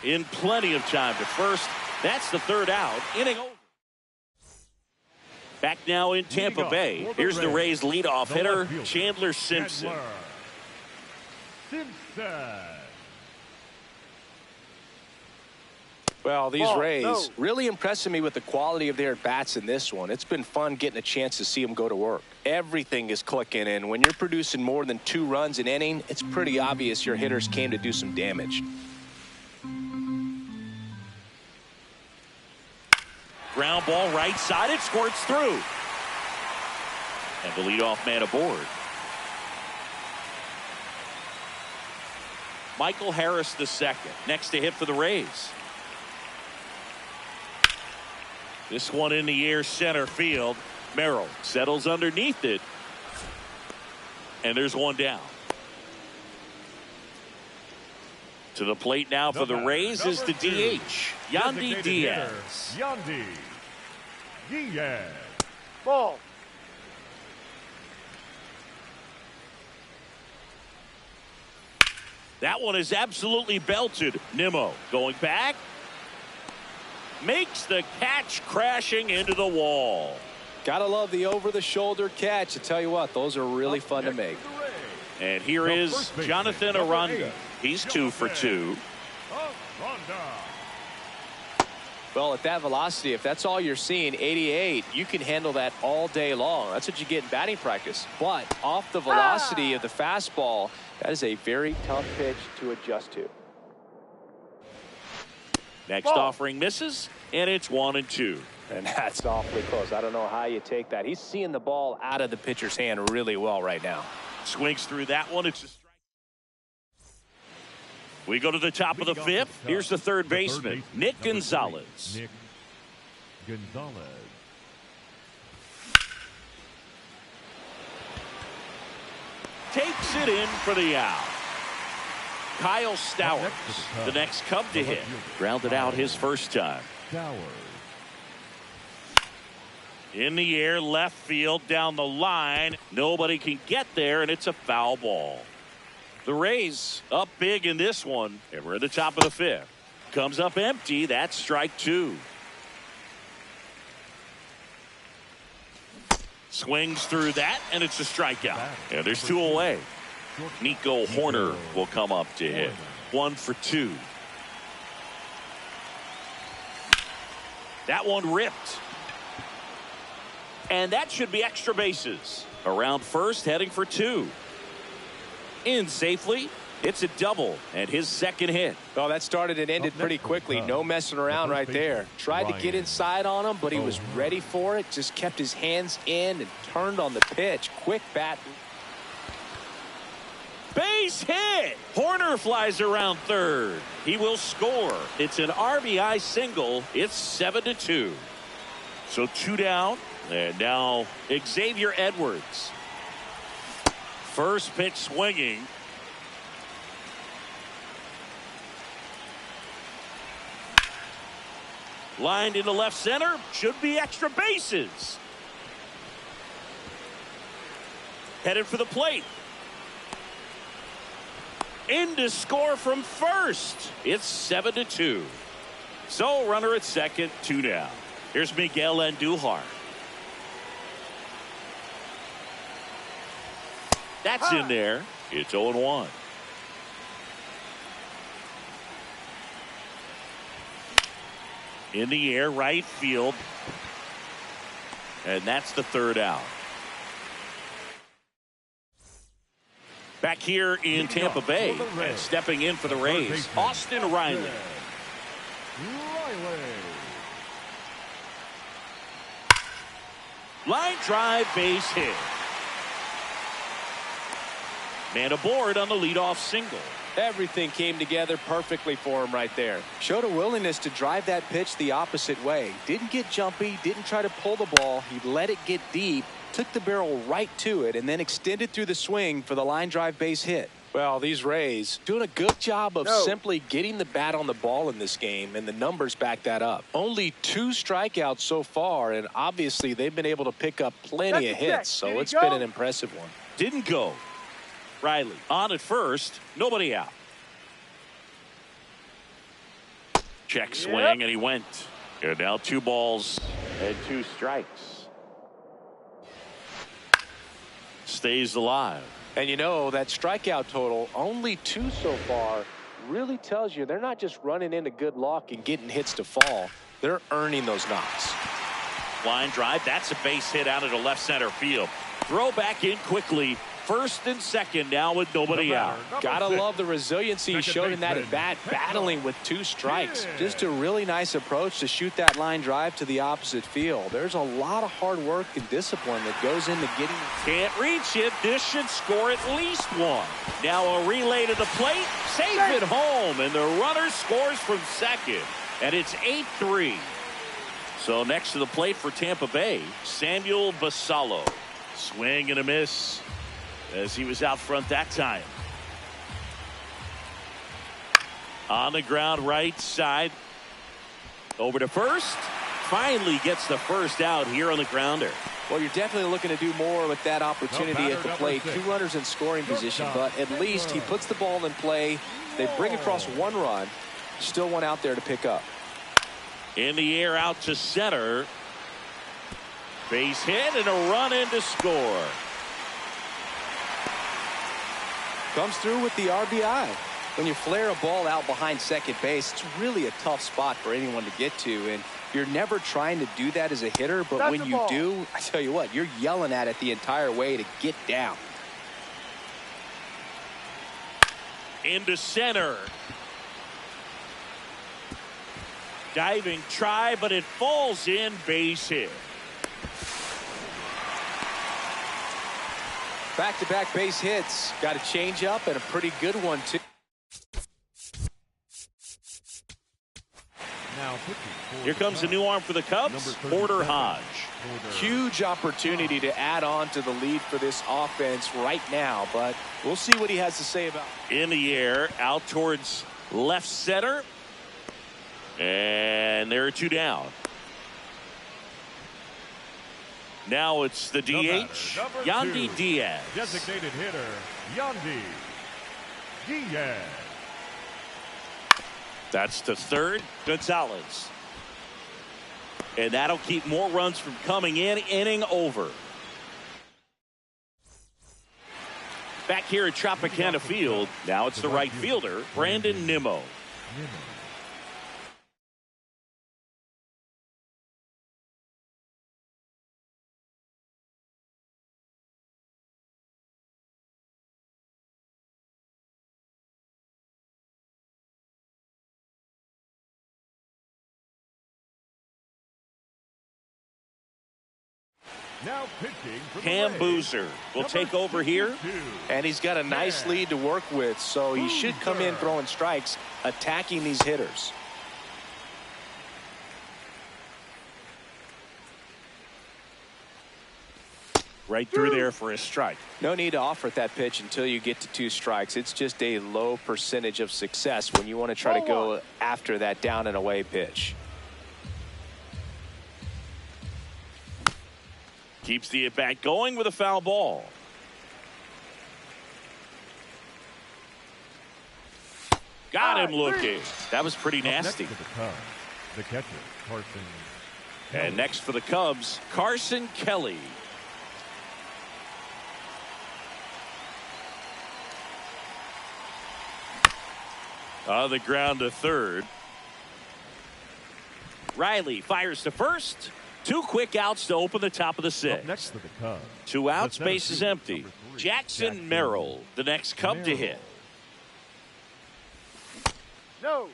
In plenty of time to first. That's the 3rd out. Inning over. Back now in Tampa Bay. Here's the Rays leadoff hitter, Chandler Simpson. Well, these Rays really impressing me with the quality of their at-bats in this one. It's been fun getting a chance to see them go to work. Everything is clicking, and when you're producing more than 2 runs an inning, it's pretty obvious your hitters came to do some damage. Ground ball right side, it squirts through. And the leadoff man aboard. Michael Harris II, next to hit for the Rays. This one in the air, center field. Merrill settles underneath it. And there's one down. To the plate now for the Rays is the DH, Yandy Diaz. Yandy Diaz. Ball. That one is absolutely belted. Nimmo going back. Makes the catch, crashing into the wall. Gotta love the over-the-shoulder catch. I tell you what, those are really fun to make. And here is Jonathan Aranda. He's 2 for 2. Well, at that velocity, if that's all you're seeing, 88, you can handle that all day long. That's what you get in batting practice. But off the velocity of the fastball, that is a very tough pitch to adjust to. Next offering misses, and it's 1-2. And that's awfully close. I don't know how you take that. He's seeing the ball out of the pitcher's hand really well right now. Swings through that one. It's a strike. We go to the top of the fifth. Here's the third baseman, Nick Gonzalez. Nick Gonzalez. Takes it in for the out. Kyle Stowers, the next Cub to hit. Grounded out his first time. Stowers. In the air, left field, down the line. Nobody can get there, and it's a foul ball. The Rays up big in this one, and we're at the top of the fifth. Comes up empty. That's strike 2. Swings through that, and it's a strikeout. And there's 2 away. Nico Hoerner will come up to hit. 1 for 2. That one ripped. And that should be extra bases. Around first, heading for 2. In safely. It's a double and his second hit. Well, that started and ended pretty quickly. No messing around right there. Tried to get inside on him, but he was ready for it. Just kept his hands in and turned on the pitch. Quick bat. Base hit. Hoerner flies around third. He will score. It's an RBI single. It's 7-2. So 2 down. And now Xavier Edwards. First pitch swinging. Lined into left center. Should be extra bases. Headed for the plate. In to score from first. It's 7-2. So runner at second, 2 down. Here's Miguel Andujar. That's in there. It's 0-1. In the air, right field. And that's the third out. Back here in Tampa Bay, and stepping in for the Rays, Austin Riley. Line drive, base hit. Man aboard on the leadoff single. Everything came together perfectly for him right there. Showed a willingness to drive that pitch the opposite way. Didn't get jumpy, didn't try to pull the ball. He let it get deep, took the barrel right to it, and then extended through the swing for the line drive base hit. Well, these Rays doing a good job of simply getting the bat on the ball in this game, and the numbers back that up. Only 2 strikeouts so far, and obviously they've been able to pick up plenty of hits, so it's been an impressive one. Didn't go. Riley on at first, nobody out. Check swing, and he went. And now 2 balls and 2 strikes. Stays alive. And you know, that strikeout total, only 2 so far, really tells you they're not just running into good luck and getting hits to fall. They're earning those knocks. Line drive, that's a base hit out into left center field. Throw back in quickly. first and second now with nobody out. Gotta love the resiliency he showed in that at bat, battling with 2 strikes. Just a really nice approach to shoot that line drive to the opposite field. There's a lot of hard work and discipline that goes into getting. Can't reach it. This should score at least 1. Now a relay to the plate. Safe at home, and the runner scores from second. And it's 8-3. So next to the plate for Tampa Bay, Samuel Basallo. Swing and a miss as he was out front that time. On the ground right side. Over to first. Finally gets the first out here on the grounder. Well, you're definitely looking to do more with that opportunity at the plate. 2 runners in scoring position, but at least he puts the ball in play. They bring across 1 run. Still 1 out there to pick up. In the air out to center. Base hit and a run in to score. Comes through with the RBI. When you flare a ball out behind second base, it's really a tough spot for anyone to get to. And you're never trying to do that as a hitter. But when you do, I tell you what, you're yelling at it the entire way to get down. Into center. Diving try, but it falls in. Base hit. Back-to-back base hits. Got a change up and a pretty good one, too. Here comes a new arm for the Cubs, Porter Hodge. Huge opportunity to add on to the lead for this offense right now, but we'll see what he has to say about it. In the air, out towards left center. And there are 2 down. Now it's the DH, Yandy Diaz. Designated hitter, Yandy Diaz. That's the third, Gonzalez. And that'll keep more runs from coming in. Inning over. Back here at Tropicana Field, now it's the right fielder, Brandon Nimmo. Now pitching for Cam the Boozer will take over here. And he's got a nice lead to work with, so he should come in throwing strikes, attacking these hitters. Right through there for a strike. No need to offer that pitch until you get to 2 strikes. It's just a low percentage of success when you want to try to go after that down and away pitch. Keeps the at-bat going with a foul ball. Got him looking. That was pretty nasty. Next to the Cubs, the catcher, Carson. And next for the Cubs, Carson Kelly. On the ground to third. Riley fires to first. 2 quick outs to open the top of the 6th. Up next to the Cubs, 2 outs, the base is center empty. fielder, number 3, Jackson Merrill, the next Cub to hit. No.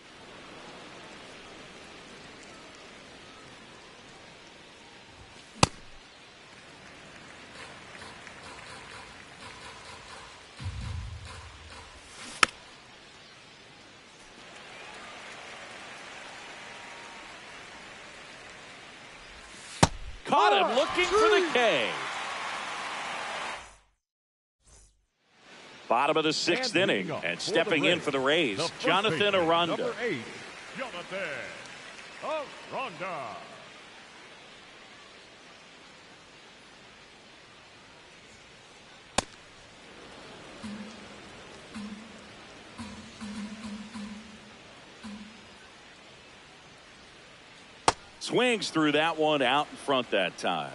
Caught him looking for the K. Bottom of the 6th inning, and stepping in for the Rays, Jonathan Aranda. Number 8, Jonathan Aranda. Swings through that one out in front that time.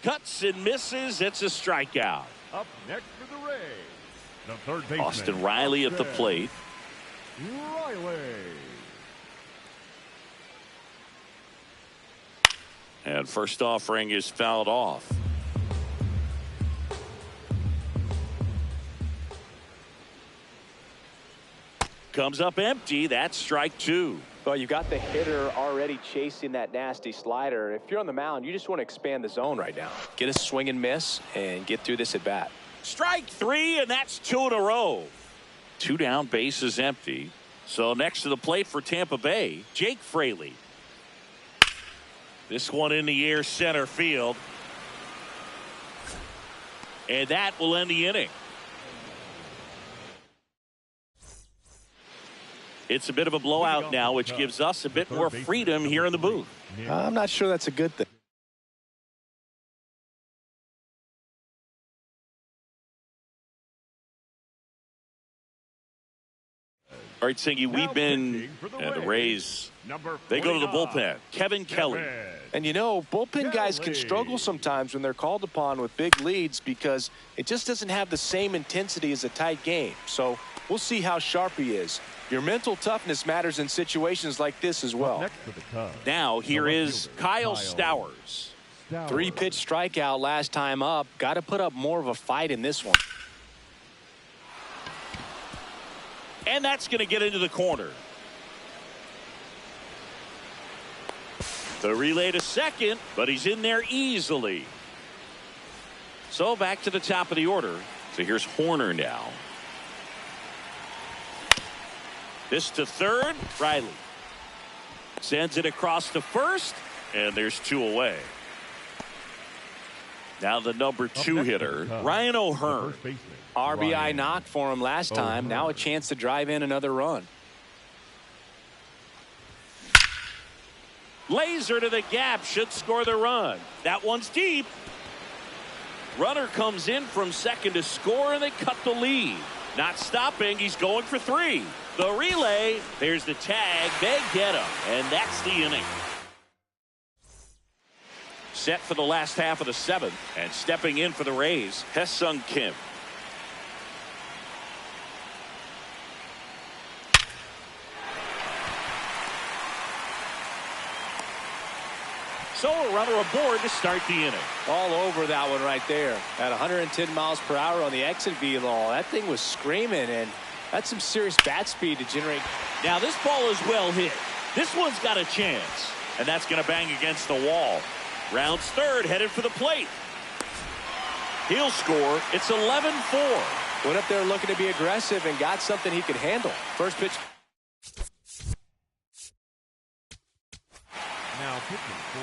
Cuts and misses. It's a strikeout. Up next for the Rays, the third baseman, Austin Riley at the plate. Riley. And first offering is fouled off. Comes up empty. That's strike two. Well, you got the hitter already chasing that nasty slider. If you're on the mound, you just want to expand the zone right now. Get a swing and miss and get through this at bat. Strike three, and that's two in a row. Two down, base is empty. So next to the plate for Tampa Bay, Jake Fraley. This one in the air, center field. And that will end the inning. It's a bit of a blowout now, which gives us a bit more freedom here in the booth. I'm not sure that's a good thing. All right, Singy, we've been at the Rays. They go to the bullpen. Kevin Kelly. And you know, bullpen guys can struggle sometimes when they're called upon with big leads because it just doesn't have the same intensity as a tight game. So we'll see how sharp he is. Your mental toughness matters in situations like this as well. Now here is Kyle Stowers. 3-pitch strikeout last time up. Got to put up more of a fight in this one. And that's going to get into the corner. The relay to second, but he's in there easily. So back to the top of the order. So here's Horner now. This to third. Riley sends it across to first, and there's two away. Now the number 2 hitter, Ryan O'Hearn. RBI knock for him last time. Now a chance to drive in another run. Laser to the gap, should score the run. That one's deep. Runner comes in from second to score, and they cut the lead. Not stopping, he's going for 3. The relay, there's the tag, they get him, and that's the inning. Set for the last half of the 7th, and stepping in for the Rays, Hesung Kim. So a runner aboard to start the inning. All over that one right there. At 110 miles per hour on the exit velo. That thing was screaming, and that's some serious bat speed to generate. Now this ball is well hit. This one's got a chance, and that's going to bang against the wall. Rounds third, headed for the plate. He'll score. It's 11-4. Went up there looking to be aggressive and got something he could handle. First pitch.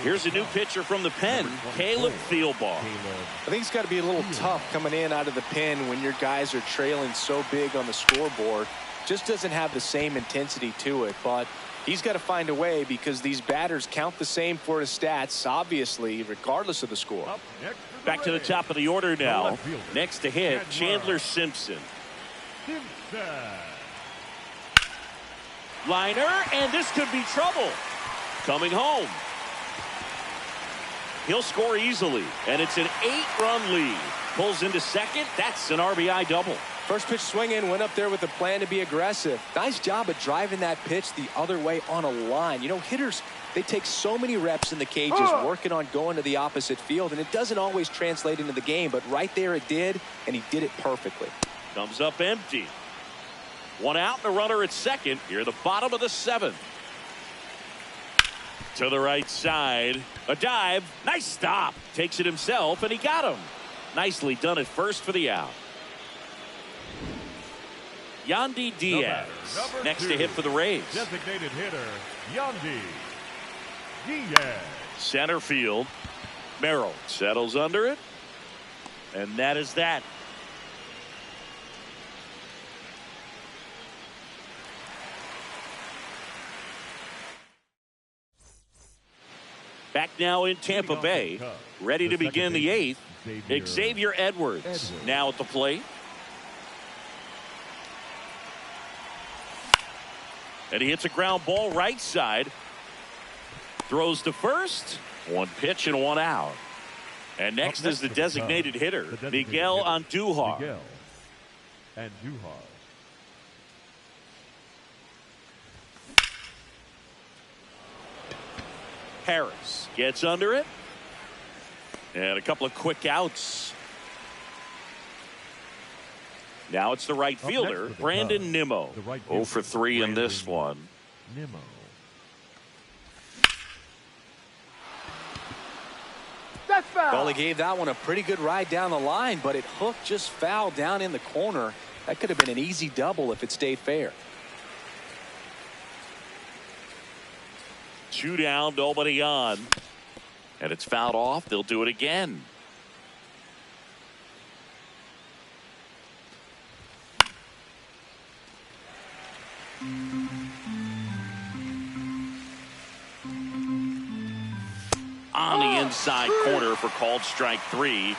Here's a new pitcher from the pen, Caleb Thielbar. I think it's got to be a little tough coming in out of the pen when your guys are trailing so big on the scoreboard. Just doesn't have the same intensity to it, but he's got to find a way because these batters count the same for his stats, obviously, regardless of the score. Back to the top of the order now. Next to hit, Chandler Simpson. Liner, and this could be trouble. Coming home. He'll score easily, and it's an 8-run lead. Pulls into second. That's an RBI double. First pitch swinging, went up there with a plan to be aggressive. Nice job of driving that pitch the other way on a line. You know, hitters, they take so many reps in the cages working on going to the opposite field, and it doesn't always translate into the game, but right there it did, and he did it perfectly. Comes up empty. One out and a runner at second. Here at the bottom of the 7th. To the right side. A dive. Nice stop. Takes it himself, and he got him. Nicely done at first for the out. Yandy Diaz next to hit for the Rays. Designated hitter, Yandy Diaz. Center field. Merrill settles under it. And that is that. Back now in Tampa Bay, ready to begin the 8th. Xavier Edwards now at the plate. And he hits a ground ball right side. Throws to first. One pitch and one out. And next is the designated hitter, Miguel Andujar. Miguel Andujar. Harris gets under it. And a couple of quick outs. Now it's the right fielder, Brandon Nimmo. 0 for 3 in this one. Nimmo. Well, he gave that one a pretty good ride down the line, but it hooked just foul down in the corner. That could have been an easy double if it stayed fair. 2 down, nobody on. And it's fouled off. They'll do it again. On the inside corner for called strike 3.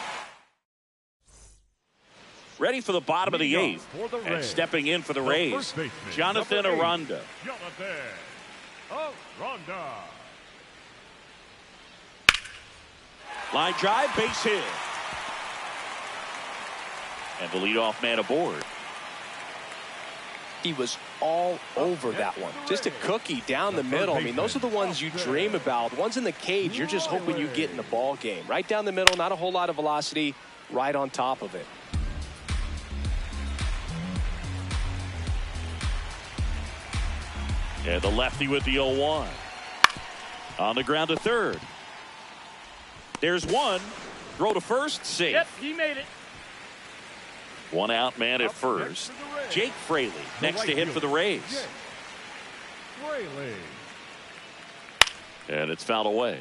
Ready for the bottom of the 8th. And stepping in for the Rays, Jonathan Aranda. Line drive, base hit. And the leadoff man aboard. He was all over that one. Just a cookie down the middle. I mean, those are the ones you dream about. Ones in the cage, you're just hoping you get in the ball game. Right down the middle, not a whole lot of velocity, right on top of it. And the lefty with the 0-1. On the ground to third. There's one. Throw to first, safe. Yep, he made it. 1 out man at first. Jake Fraley next to hit for the Rays. And it's fouled away.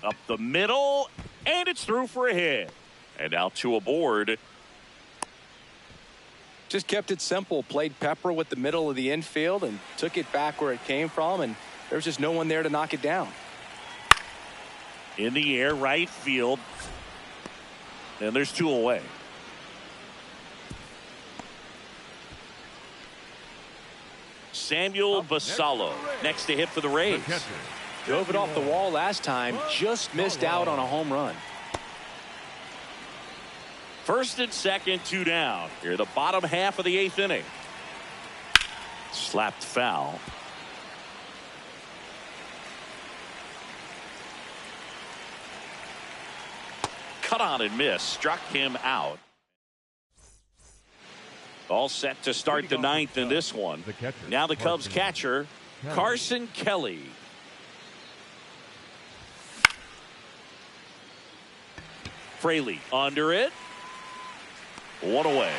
Up the middle, and it's through for a hit. And now 2 aboard. Just kept it simple. Played pepper with the middle of the infield and took it back where it came from, and there's just no one there to knock it down. In the air, right field. And there's 2 away. Samuel Basallo next to hit for the Rays. Drove it off the wall last time. Just missed out on a home run. First and second, 2 down. Here, the bottom half of the 8th inning. Slapped foul. Cut on and miss. Struck him out. All set to start the 9th in this one. Now the Cubs catcher, Carson Kelly. Fraley under it. 1 away.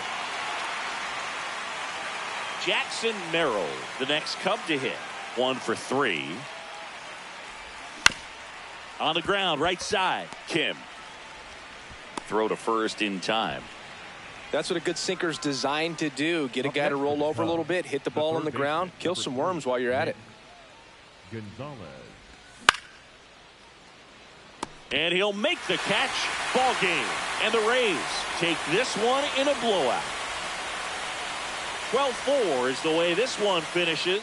Jackson Merrill, the next Cub to hit. 1 for 3. On the ground, right side. Kim. Throw to first in time. That's what a good sinker's designed to do. Get a guy to roll over a little bit, hit the ball on the ground, kill some worms while you're at it. Gonzalez. And he'll make the catch. Ball game. And the Rays take this one in a blowout. 12-4 is the way this one finishes.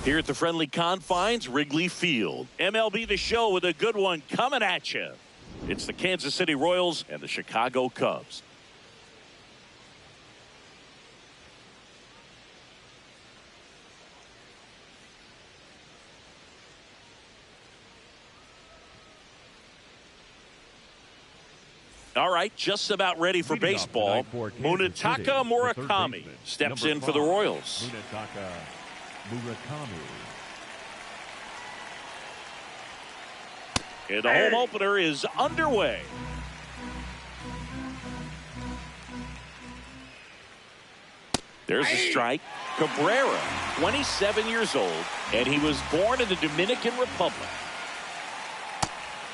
Here at the friendly confines, Wrigley Field. MLB The Show with a good one coming at you. It's the Kansas City Royals and the Chicago Cubs. All right, just about ready for baseball. Munetaka Murakami steps in for the Royals. Munetaka Murakami. And the home opener is underway. There's a strike. Cabrera, 27 years old, and he was born in the Dominican Republic.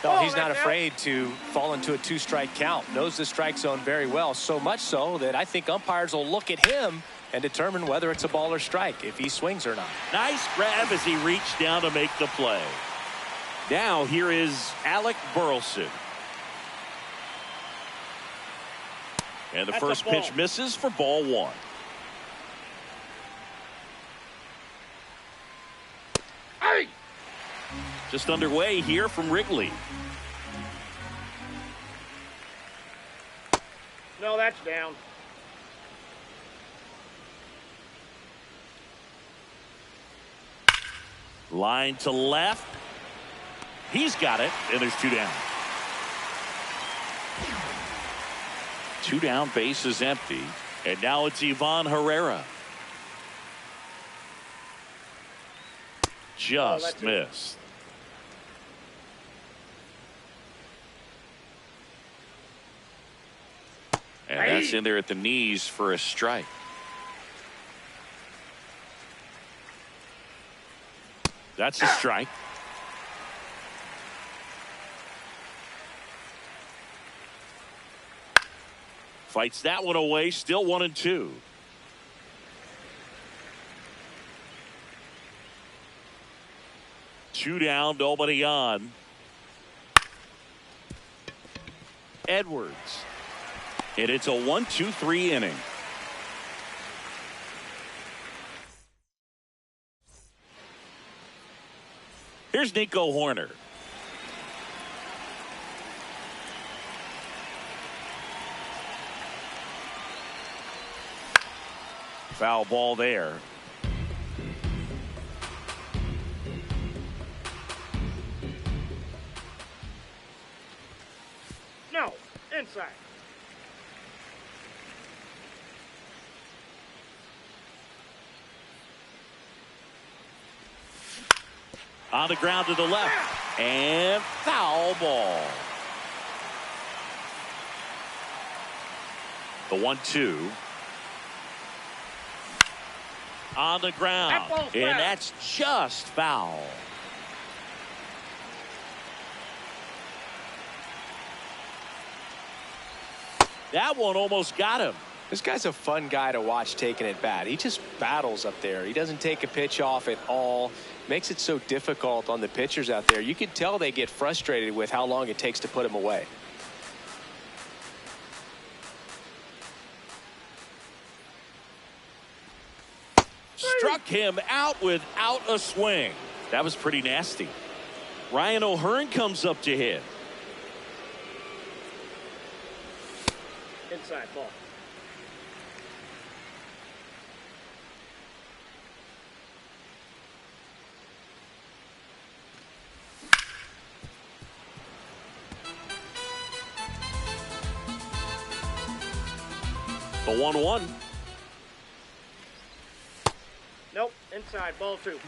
No, he's not afraid to fall into a two-strike count. Knows the strike zone very well, so much so that I think umpires will look at him and determine whether it's a ball or strike, if he swings or not. Nice grab as he reached down to make the play. Now here is Alec Burleson. And the first pitch misses for ball one. Just underway here from Wrigley. No, that's down. Line to left. He's got it, and there's two down. Two down, base is empty. And now it's Ivan Herrera. Just missed. And that's in there at the knees for a strike. That's a strike. Fights that one away, still 1-2. Two down, nobody on. Edwards. And it's a 1-2-3 inning. Here's Nico Hoerner. Foul ball there. No, inside. On the ground to the left. And foul ball. The 1-2. On the ground. And that's just foul. That one almost got him. This guy's a fun guy to watch taking at bat. He just battles up there. He doesn't take a pitch off at all. Makes it so difficult on the pitchers out there. You can tell they get frustrated with how long it takes to put him away. Struck him out without a swing. That was pretty nasty. Ryan O'Hearn comes up to hit. Inside ball. The 1-1. Nope, inside ball two.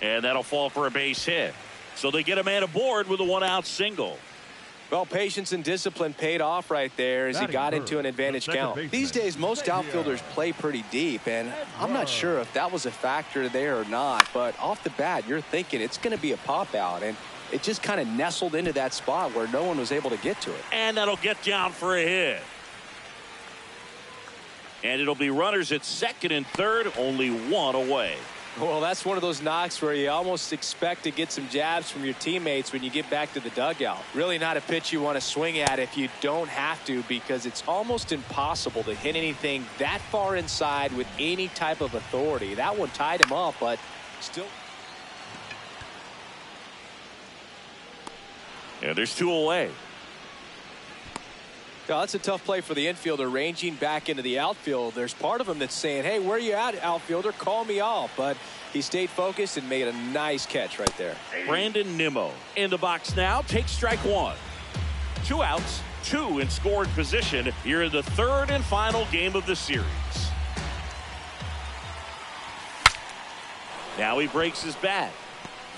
And that'll fall for a base hit. So they get a man aboard with a one-out single. Well, patience and discipline paid off right there as he got into an advantage count. These days, most outfielders play pretty deep, and I'm not sure if that was a factor there or not, but off the bat, you're thinking it's going to be a pop out, and it just kind of nestled into that spot where no one was able to get to it. And that'll get down for a hit. And it'll be runners at second and third, only one away. Well, that's one of those knocks where you almost expect to get some jabs from your teammates when you get back to the dugout. Really not a pitch you want to swing at if you don't have to, because it's almost impossible to hit anything that far inside with any type of authority. That one tied him up, but still. And there's two away. Yeah, that's a tough play for the infielder, ranging back into the outfield. There's part of him that's saying, hey, where are you at, outfielder? Call me off. But he stayed focused and made a nice catch right there. Brandon Nimmo in the box now. Takes strike one. 2 outs, 2 in scoring position here in the third and final game of the series. Now he breaks his bat.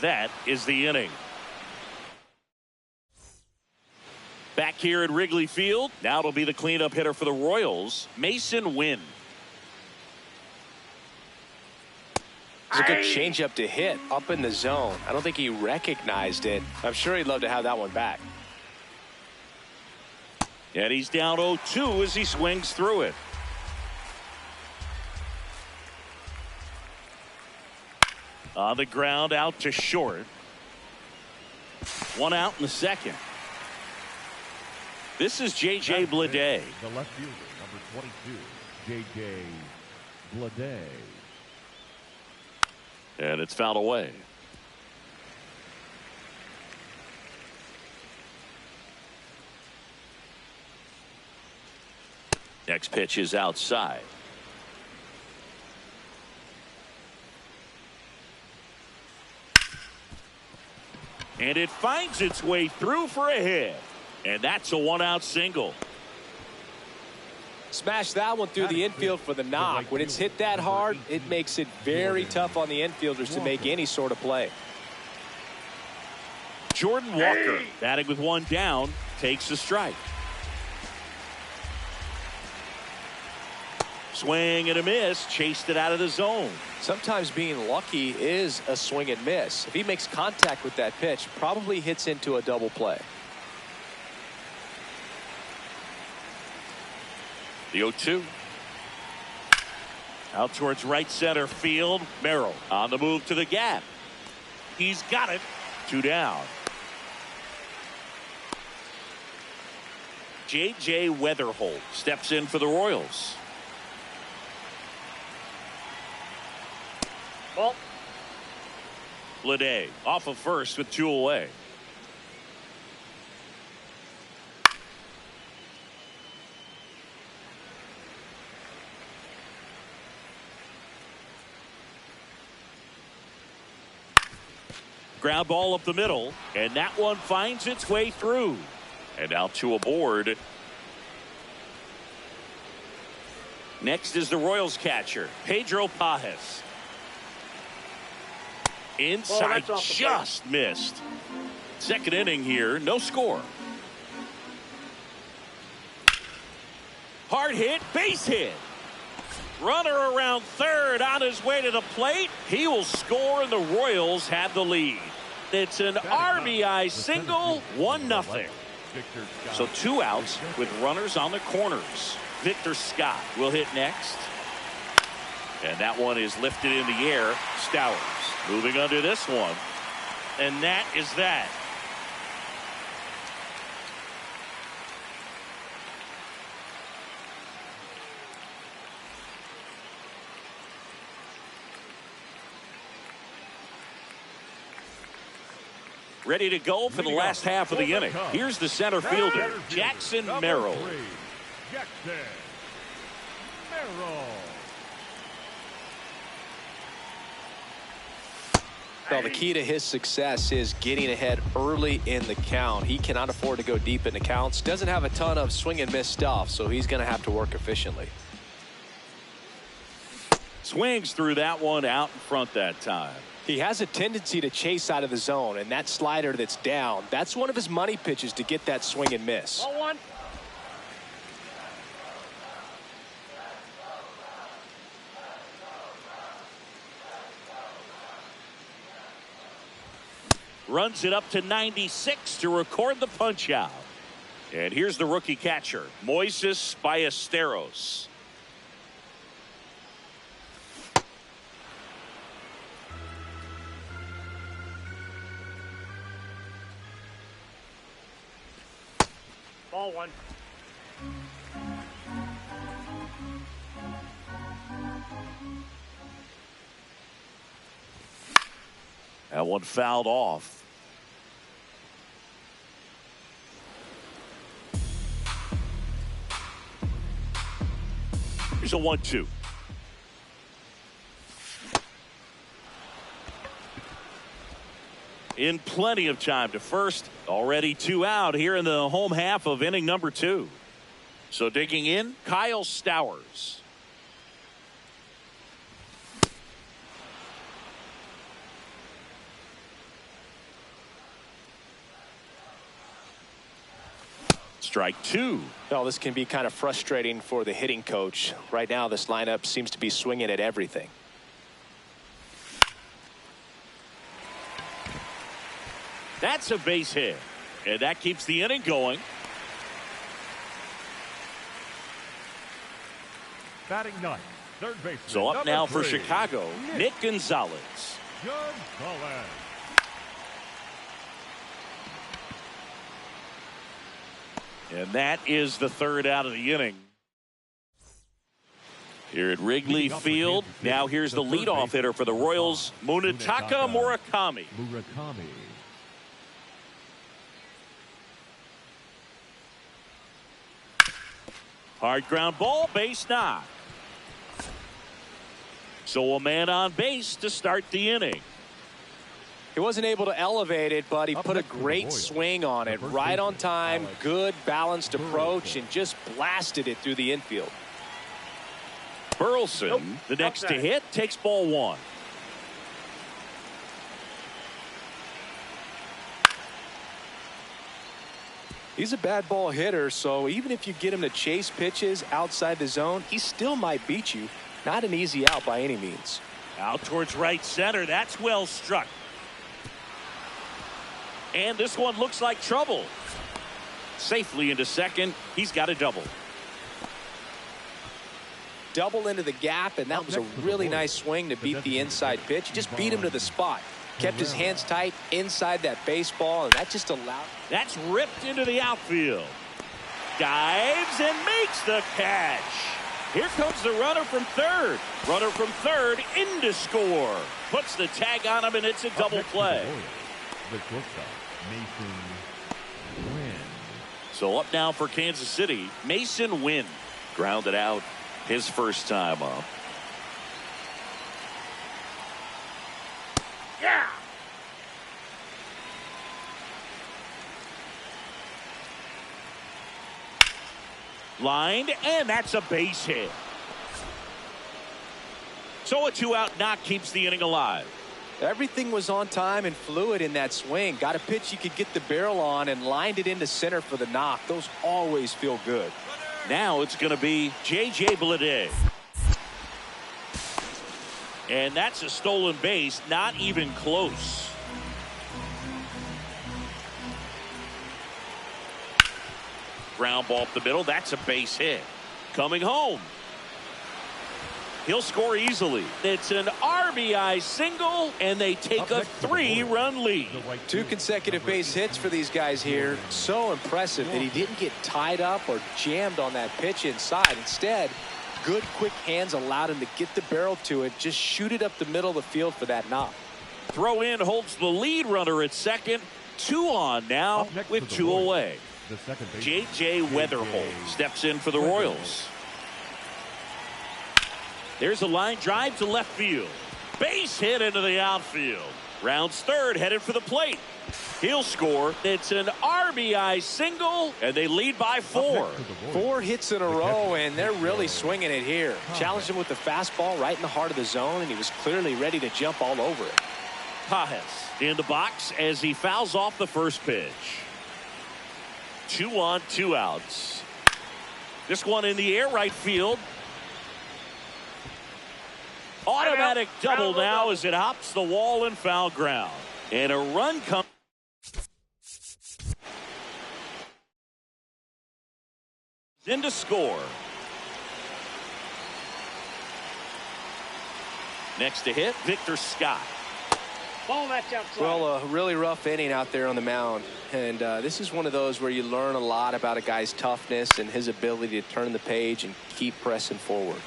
That is the inning. Back here at Wrigley Field, now it'll be the cleanup hitter for the Royals, Masyn Winn. It's a good changeup to hit up in the zone. I don't think he recognized it. I'm sure he'd love to have that one back. And he's down 0-2 as he swings through it. On the ground, out to short. 1 out in the second. This is J.J. Bleday. The left fielder, number 22, J.J. Bleday. And it's fouled away. Next pitch is outside. And it finds its way through for a hit. And that's a 1-out single. Smash that one through the infield for the knock. When it's hit that hard, it makes it very tough on the infielders to make any sort of play. Jordan Walker, batting with 1 down, takes a strike. Swing and a miss, chased it out of the zone. Sometimes being lucky is a swing and miss. If he makes contact with that pitch, probably hits into a double play. The 0-2. Out towards right center field. Merrill on the move to the gap. He's got it. 2 down. J.J. Weatherholt steps in for the Royals. Ball. Bleday off of first with 2 away. Ground ball up the middle, and that one finds its way through. And now 2 aboard. Next is the Royals catcher, Pedro Pages. Inside, just missed. Second inning here, no score. Hard hit, base hit. Runner around third on his way to the plate. He will score, and the Royals have the lead. It's an RBI single, 1-0. So 2 outs with runners on the corners. Victor Scott will hit next. And that one is lifted in the air. Stowers moving under this one. And that is that. Ready to go for the last half of the inning. Here's the center fielder, Jackson Merrill. Jackson Merrill. Well, the key to his success is getting ahead early in the count. He cannot afford to go deep in the counts. Doesn't have a ton of swing and miss stuff, so he's going to have to work efficiently. Swings through that one out in front that time. He has a tendency to chase out of the zone, and that slider that's down, that's one of his money pitches to get that swing and miss. Ball 1. runs it up to 96 to record the punch out. And here's the rookie catcher, Moises Ballesteros. Ball one. That one fouled off. Here's a 1-2. In plenty of time to first. Already 2 out here in the home half of inning number 2. So digging in, Kyle Stowers. Strike 2. Well, this can be kind of frustrating for the hitting coach. Right now, this lineup seems to be swinging at everything. That's a base hit. And that keeps the inning going. Batting ninth, third baseman. So up now for 3, Chicago, Nick Gonzalez. Gonzalez. And that is the 3rd out of the inning. Here at Wrigley Field, now here's the leadoff hitter for the Royals, Munetaka Murakami. Murakami. Hard ground ball, base knock. So a man on base to start the inning. He wasn't able to elevate it, but he put a great swing on it. Right on time, good balanced approach, and just blasted it through the infield. Burleson, the next to hit, takes ball 1. He's a bad ball hitter, so even if you get him to chase pitches outside the zone, he still might beat you. Not an easy out by any means. Out towards right center. That's well struck. And this one looks like trouble. Safely into second. He's got a double. Double into the gap, and that was a really nice swing to beat the inside pitch. He just beat him to the spot. Kept his hands tight inside that baseball, and that just allowed. That's ripped into the outfield. Dives and makes the catch. Here comes the runner from third. Runner from third in to score. Puts the tag on him, and it's a double play. The shortstop, Masyn Winn. So up now for Kansas City, Masyn Winn. Grounded out his first time up. Yeah. Lined, and that's a base hit. So a 2-out knock keeps the inning alive. Everything was on time and fluid in that swing. Got a pitch you could get the barrel on and lined it into center for the knock. Those always feel good. Now it's going to be J.J. Bleday. And that's a stolen base, not even close. Ground ball up the middle. That's a base hit. Coming home. He'll score easily. It's an RBI single, and they take a 3-run lead. 2 consecutive base hits for these guys here. So impressive that he didn't get tied up or jammed on that pitch inside. Instead, good quick hands allowed him to get the barrel to it, just shoot it up the middle of the field for that knock. Throw in holds the lead runner at second. 2 on now with 2 away. J.J. Wetherhold steps in for the Royals. There's a line drive to left field. Base hit into the outfield. Rounds third, headed for the plate. He'll score. It's an RBI single, and they lead by 4. 4 hits in a row, and they're really swinging it here. Challenged him with the fastball right in the heart of the zone, and he was clearly ready to jump all over it. Pages in the box as he fouls off the first pitch. 2 on, 2 outs. This one in the air, right field. Automatic double now as it hops the wall and foul ground. And a run comes. In to score. Next to hit, Victor Scott. Ball that's outside. Well, a really rough inning out there on the mound. And this is one of those where you learn a lot about a guy's toughness and his ability to turn the page and keep pressing forward.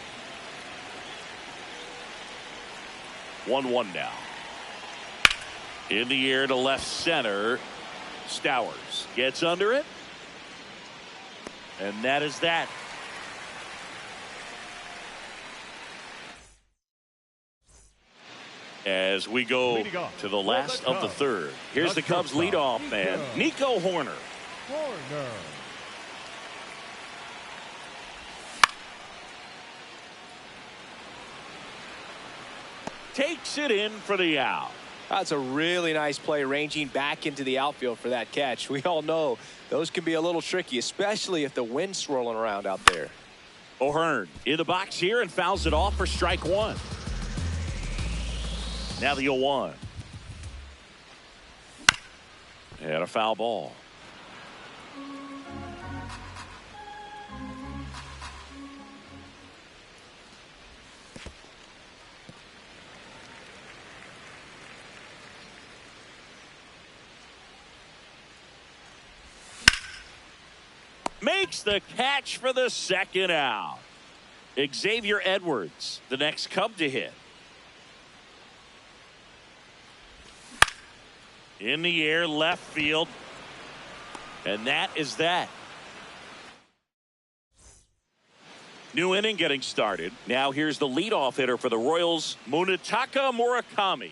1-1 now. In the air to left center. Stowers gets under it. And that is that. As we go to the last of the third. Here's the Cubs leadoff man, Nico Hoerner. Takes it in for the out. That's a really nice play, ranging back into the outfield for that catch. We all know those can be a little tricky, especially if the wind's swirling around out there. O'Hearn in the box here and fouls it off for strike one. Now the 0-1. And a foul ball. Makes the catch for the second out. Xavier Edwards, the next Cub to hit. In the air, left field. And that is that. New inning getting started. Now here's the leadoff hitter for the Royals, Munetaka Murakami.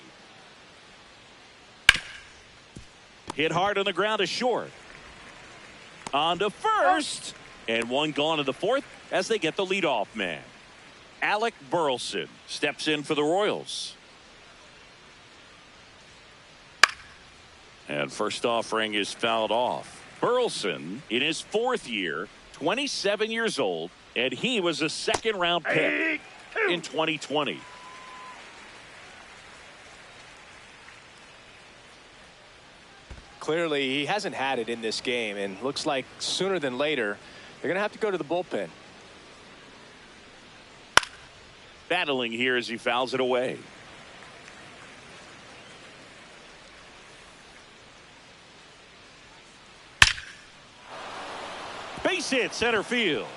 Hit hard on the ground to short. On to first. And one gone to the fourth as they get the leadoff man. Alec Burleson steps in for the Royals. And first offering is fouled off. Burleson in his fourth year, 27 years old, and he was a second-round pick in 2020. Clearly, he hasn't had it in this game, and looks like sooner than later, they're going to have to go to the bullpen. Battling here as he fouls it away. Base hit center field.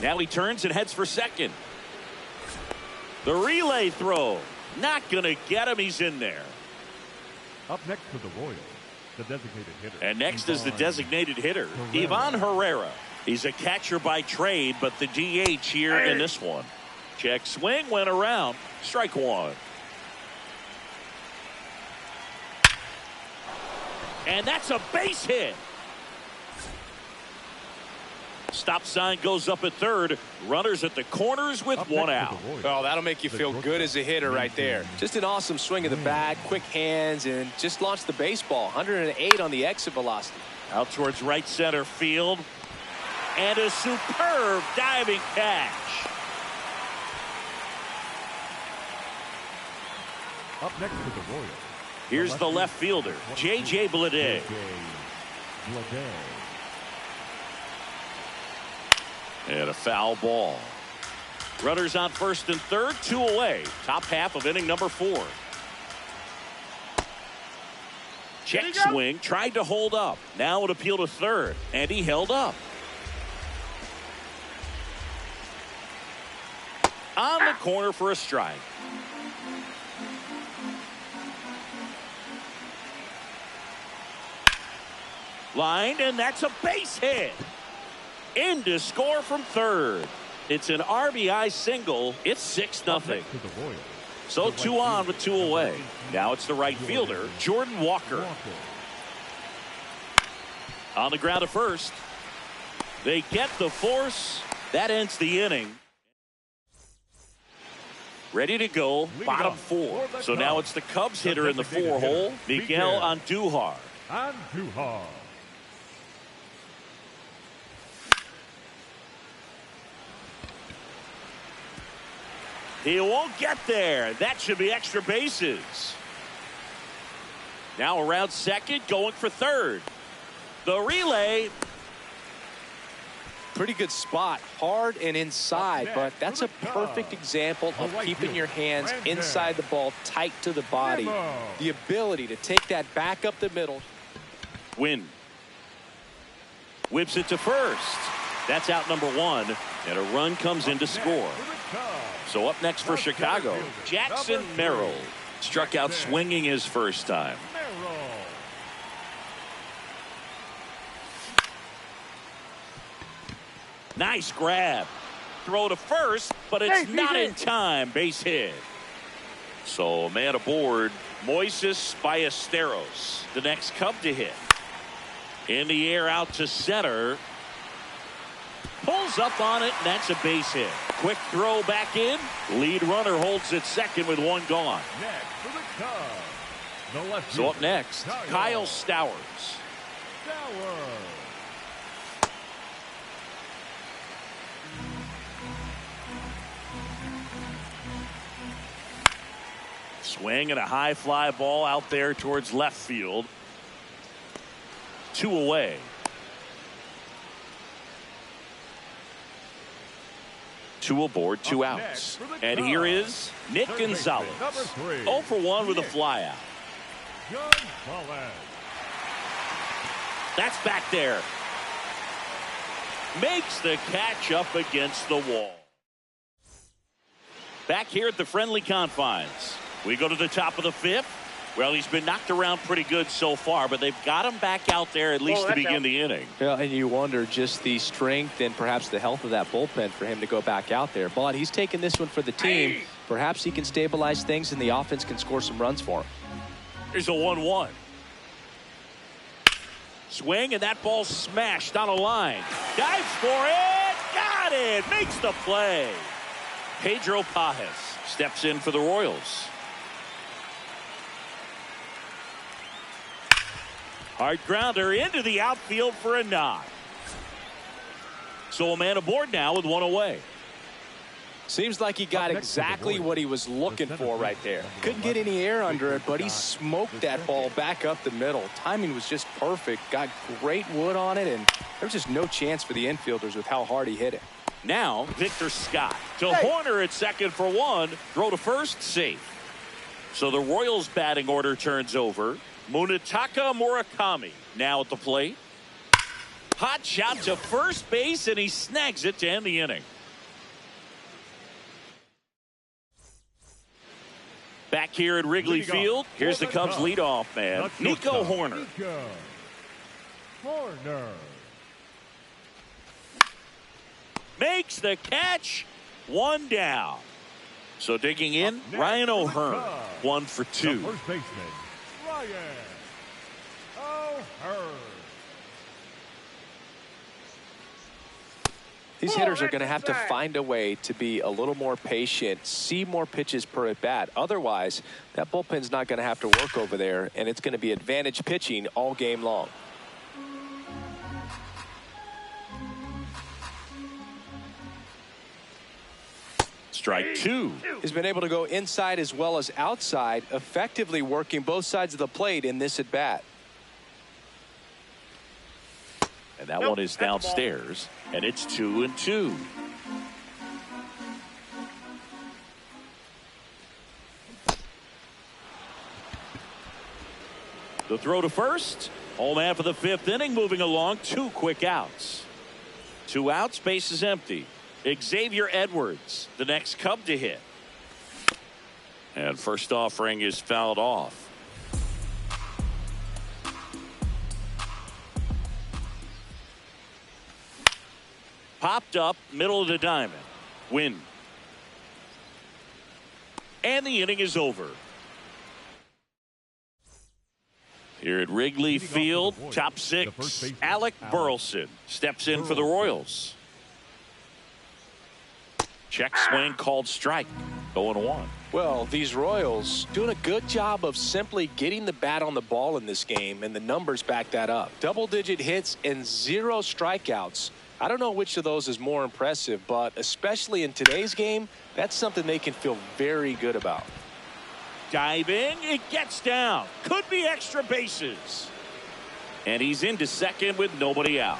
Now he turns and heads for second. The relay throw. Not going to get him. He's in there. Up next for the Royals, the designated hitter. And next is the designated hitter, Ivan Herrera. He's a catcher by trade, but the DH here in this one. Check swing, went around. Strike one. And that's a base hit. Stop sign goes up at third. Runners at the corners with one out. Oh, that'll make you feel good as a hitter right there. Just an awesome swing of the bat, quick hands, and just launched the baseball. 108 on the exit velocity. Out towards right center field. And a superb diving catch. Up next for the Royals. Here's the left fielder, J.J. Bleday. And a foul ball. Runners on first and third, 2 away. Top half of inning number 4. Check swing, tried to hold up. Now an appeal to third, and he held up. On the corner for a strike. Lined, and that's a base hit. In to score from third. It's an RBI single. It's 6-0. So 2 on with 2 away. Now it's the right fielder, Jordan Walker. On the ground to first. They get the force. That ends the inning. Ready to go, bottom 4. So now it's the Cubs hitter in the 4-hole, Miguel Andujar. He won't get there. That should be extra bases. Now around second, going for third. The relay. pretty good spot, hard and inside, but that's a perfect example of keeping your hands inside the ball, tight to the body. The ability to take that back up the middle. Wynn whips it to first. That's out number one, and a run comes in to score. So up next for Chicago, Jackson Merrill. Struck out swinging his first time. Nice grab. Throw to first, but it's not in time. Base hit. So man aboard, Moises Ballesteros, the next Cub to hit. In the air out to center. Pulls up on it, and that's a base hit. Quick throw back in. Lead runner holds it second with one gone. So up next, Kyle Stowers. Swing and a high fly ball out there towards left field. 2 away. 2 aboard, 2 outs. And here is Nick Gonzalez. 0 for 1 with a flyout. That's back there. Makes the catch up against the wall. Back here at the friendly confines. We go to the top of the 5th. Well, he's been knocked around pretty good so far, but they've got him back out there at least to begin the inning. Yeah, and you wonder just the strength and perhaps the health of that bullpen for him to go back out there. But he's taking this one for the team. Perhaps he can stabilize things and the offense can score some runs for him. Here's a 1-1. Swing, and that ball smashed on a line. Dives for it. Got it. Makes the play. Pedro Pages steps in for the Royals. Hard grounder into the outfield for a knock. So a man aboard now with 1 away. Seems like he got exactly what he was looking for right there. Couldn't get any air under it, but he smoked that ball back up the middle. Timing was just perfect. Got great wood on it, and there was just no chance for the infielders with how hard he hit it. Now Victor Scott to Horner at second for 1. Throw to first, safe. So the Royals batting order turns over. Munetaka Murakami now at the plate. Hot shot to first base, and he snags it to end the inning. Back here at Wrigley Field, here's the Cubs leadoff man, Nico Horner. Makes the catch. 1 down. So digging in, Ryan O'Hearn. 1 for 2. First baseman, Ryan O'Hearn. These hitters are going to have to find a way to be a little more patient, see more pitches per at bat. Otherwise, that bullpen's not going to have to work over there, and it's going to be advantage pitching all game long. Strike 2. He's been able to go inside as well as outside, effectively working both sides of the plate in this at bat. And that one is downstairs, and it's 2-2. The throw to first. Home half of the 5th inning, moving along. 2 quick outs. 2 outs, base is empty. Xavier Edwards, the next Cub to hit. And first offering is fouled off. Popped up, middle of the diamond. Win. And the inning is over. Here at Wrigley Field, top 6, Alec Burleson steps in for the Royals. Check swing called strike. 0-1. Well, these Royals doing a good job of simply getting the bat on the ball in this game, and the numbers back that up. Double-digit hits and 0 strikeouts. I don't know which of those is more impressive, but especially in today's game, that's something they can feel very good about. Diving, it gets down. Could be extra bases. And he's into second with nobody out.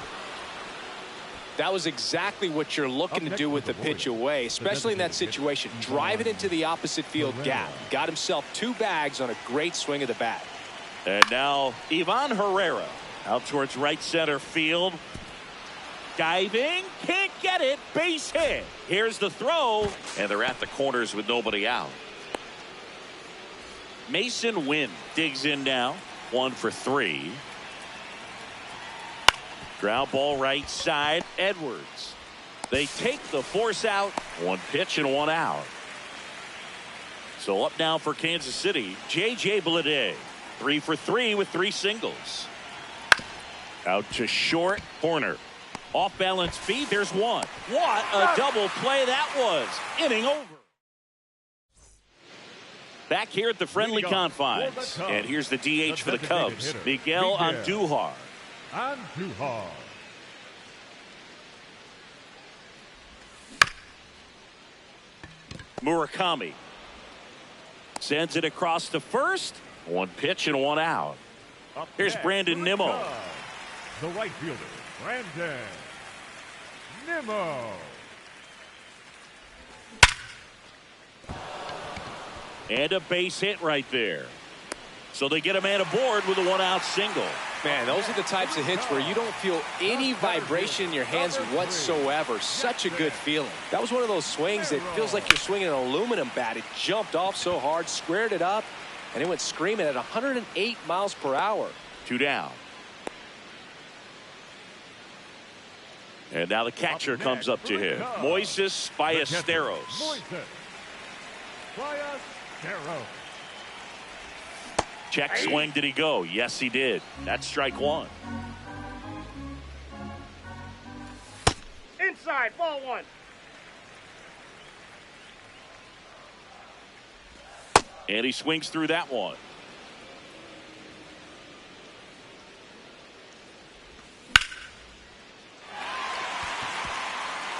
That was exactly what you're looking to do with the pitch away, especially in that situation. Drive it into the opposite field gap. Got himself 2 bags on a great swing of the bat. And now Ivan Herrera out towards right center field. Diving, can't get it, base hit. Here's the throw, and they're at the corners with nobody out. Mason Wynn digs in now, 1 for 3. Ground ball right side, Edwards. They take the force out, 1 pitch and 1 out. So up now for Kansas City, J.J. Bleday, 3 for 3 with 3 singles. Out to short, Horner. Off balance feed, there's 1. What a double play that was. Inning over. Back here at the friendly confines. And here's the DH for the Cubs, Miguel Andujar. Murakami sends it across to first. 1 pitch and 1 out. Here's Brandon Nimmo. The right fielder, Brandon Nimmo. And a base hit right there. So they get a man aboard with a 1-out single. Man, those are the types of hits where you don't feel any vibration in your hands whatsoever. Such a good feeling. That was one of those swings that feels like you're swinging an aluminum bat. It jumped off so hard, squared it up, and it went screaming at 108 miles per hour. 2 down. And now the catcher comes up to him. Moises Ballesteros. Check swing. Did he go? Yes, he did. That's strike 1. Inside, ball 1. And he swings through that one.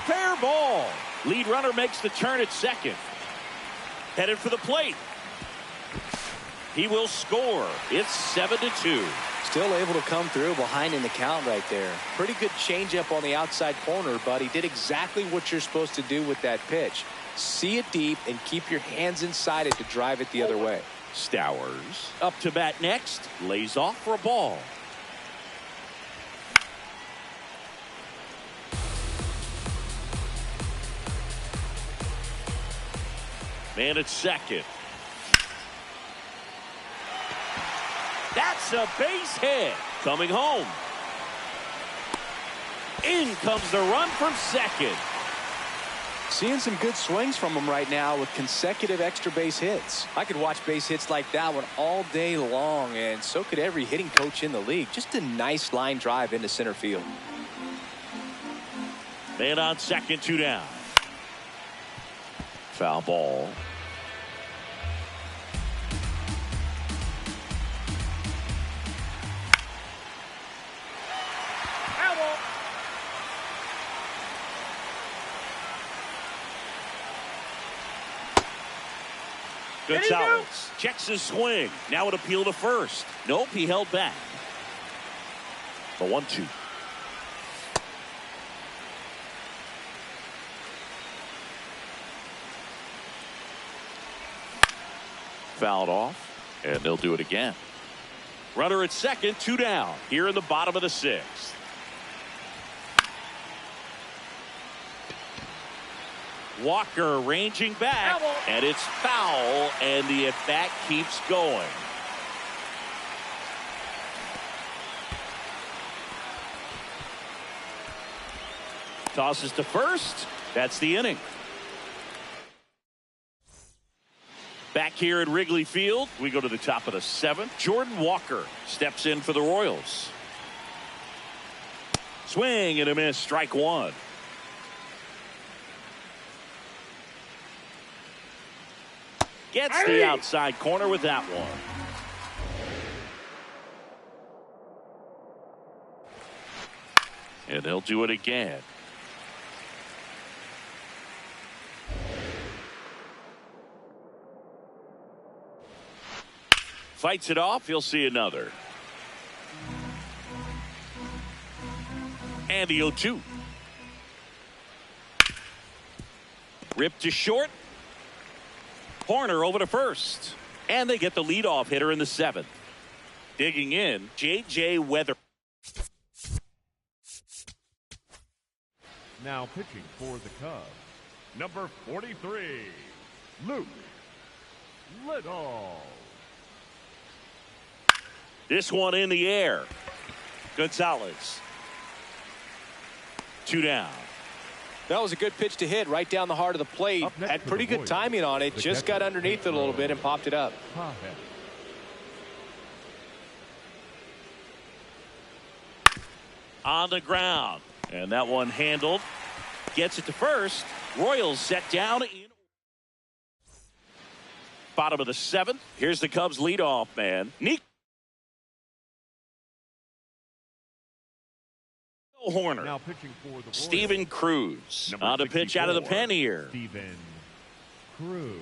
Fair ball. Lead runner makes the turn at second. Headed for the plate. He will score. It's 7-2. Still able to come through behind in the count right there. Pretty good changeup on the outside corner, but he did exactly what you're supposed to do with that pitch. See it deep and keep your hands inside it to drive it the other way. Stowers up to bat next. Lays off for a ball. Man at second. That's a base hit. Coming home. In comes the run from second. Seeing some good swings from him right now with consecutive extra base hits. I could watch base hits like that one all day long, and so could every hitting coach in the league. Just a nice line drive into center field. Man on second, 2 down. Foul ball. Gonzalez checks his swing. Now an appeal to first. Nope, he held back. The 1-2. Fouled off, and they'll do it again. Runner at second, 2 down. Here in the bottom of the 6th. Walker ranging back, and it's foul, and the at-bat keeps going. Tosses to first. That's the inning. Back here at Wrigley Field, we go to the top of the 7th. Jordan Walker steps in for the Royals. Swing and a miss, strike 1. Gets the outside corner with that one. And they'll do it again. Fights it off. He'll see another. And the 0-2. Ripped to short. Horner over to first. And they get the leadoff hitter in the 7th. Digging in, J.J. Weather. Now pitching for the Cubs, number 43, Luke Little. This one in the air. Gonzalez. 2 down. That was a good pitch to hit right down the heart of the plate. Had pretty good timing on it. Just got underneath it a little bit and popped it up. On the ground. And that one handled. Gets it to first. Royals set down in bottom of the 7th. Here's the Cubs leadoff man. Nico Horner. Now pitching for the Royals, Steven Cruz on the pitch out of the pen here. Steven Cruz.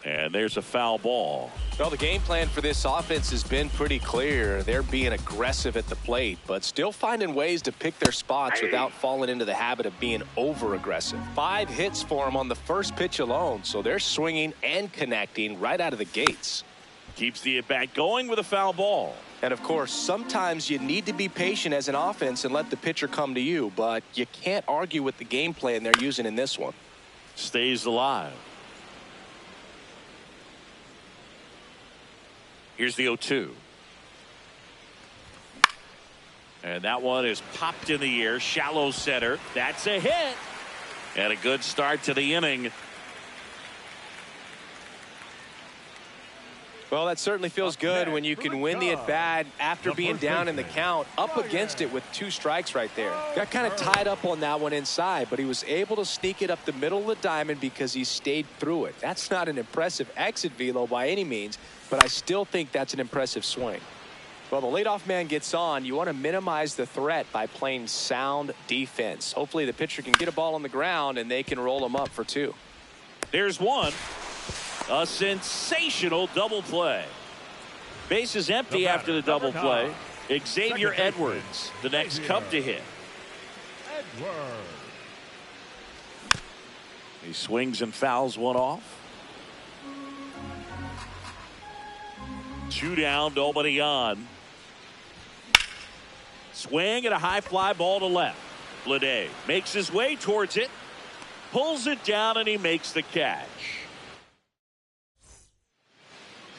And there's a foul ball. Well, the game plan for this offense has been pretty clear. They're being aggressive at the plate, but still finding ways to pick their spots without falling into the habit of being over-aggressive. 5 hits for them on the first pitch alone, so they're swinging and connecting right out of the gates. Keeps the at-bat going with a foul ball. And, of course, sometimes you need to be patient as an offense and let the pitcher come to you, but you can't argue with the game plan they're using in this one. Stays alive. Here's the 0-2. And that one is popped in the air. Shallow center. That's a hit. And a good start to the inning. Well, that certainly feels good when you can win the at-bat after being down in the count, up against it with 2 strikes right there. Got kind of tied up on that one inside, but he was able to sneak it up the middle of the diamond because he stayed through it. That's not an impressive exit velo by any means, but I still think that's an impressive swing. Well, the leadoff man gets on. You want to minimize the threat by playing sound defense. Hopefully the pitcher can get a ball on the ground and they can roll him up for 2. There's one. A sensational double play. Base is empty after the double play. Xavier Edwards, the next Cub to hit. He swings and fouls one off. 2 down, nobody on. Swing and a high fly ball to left. Bleday makes his way towards it. Pulls it down and he makes the catch.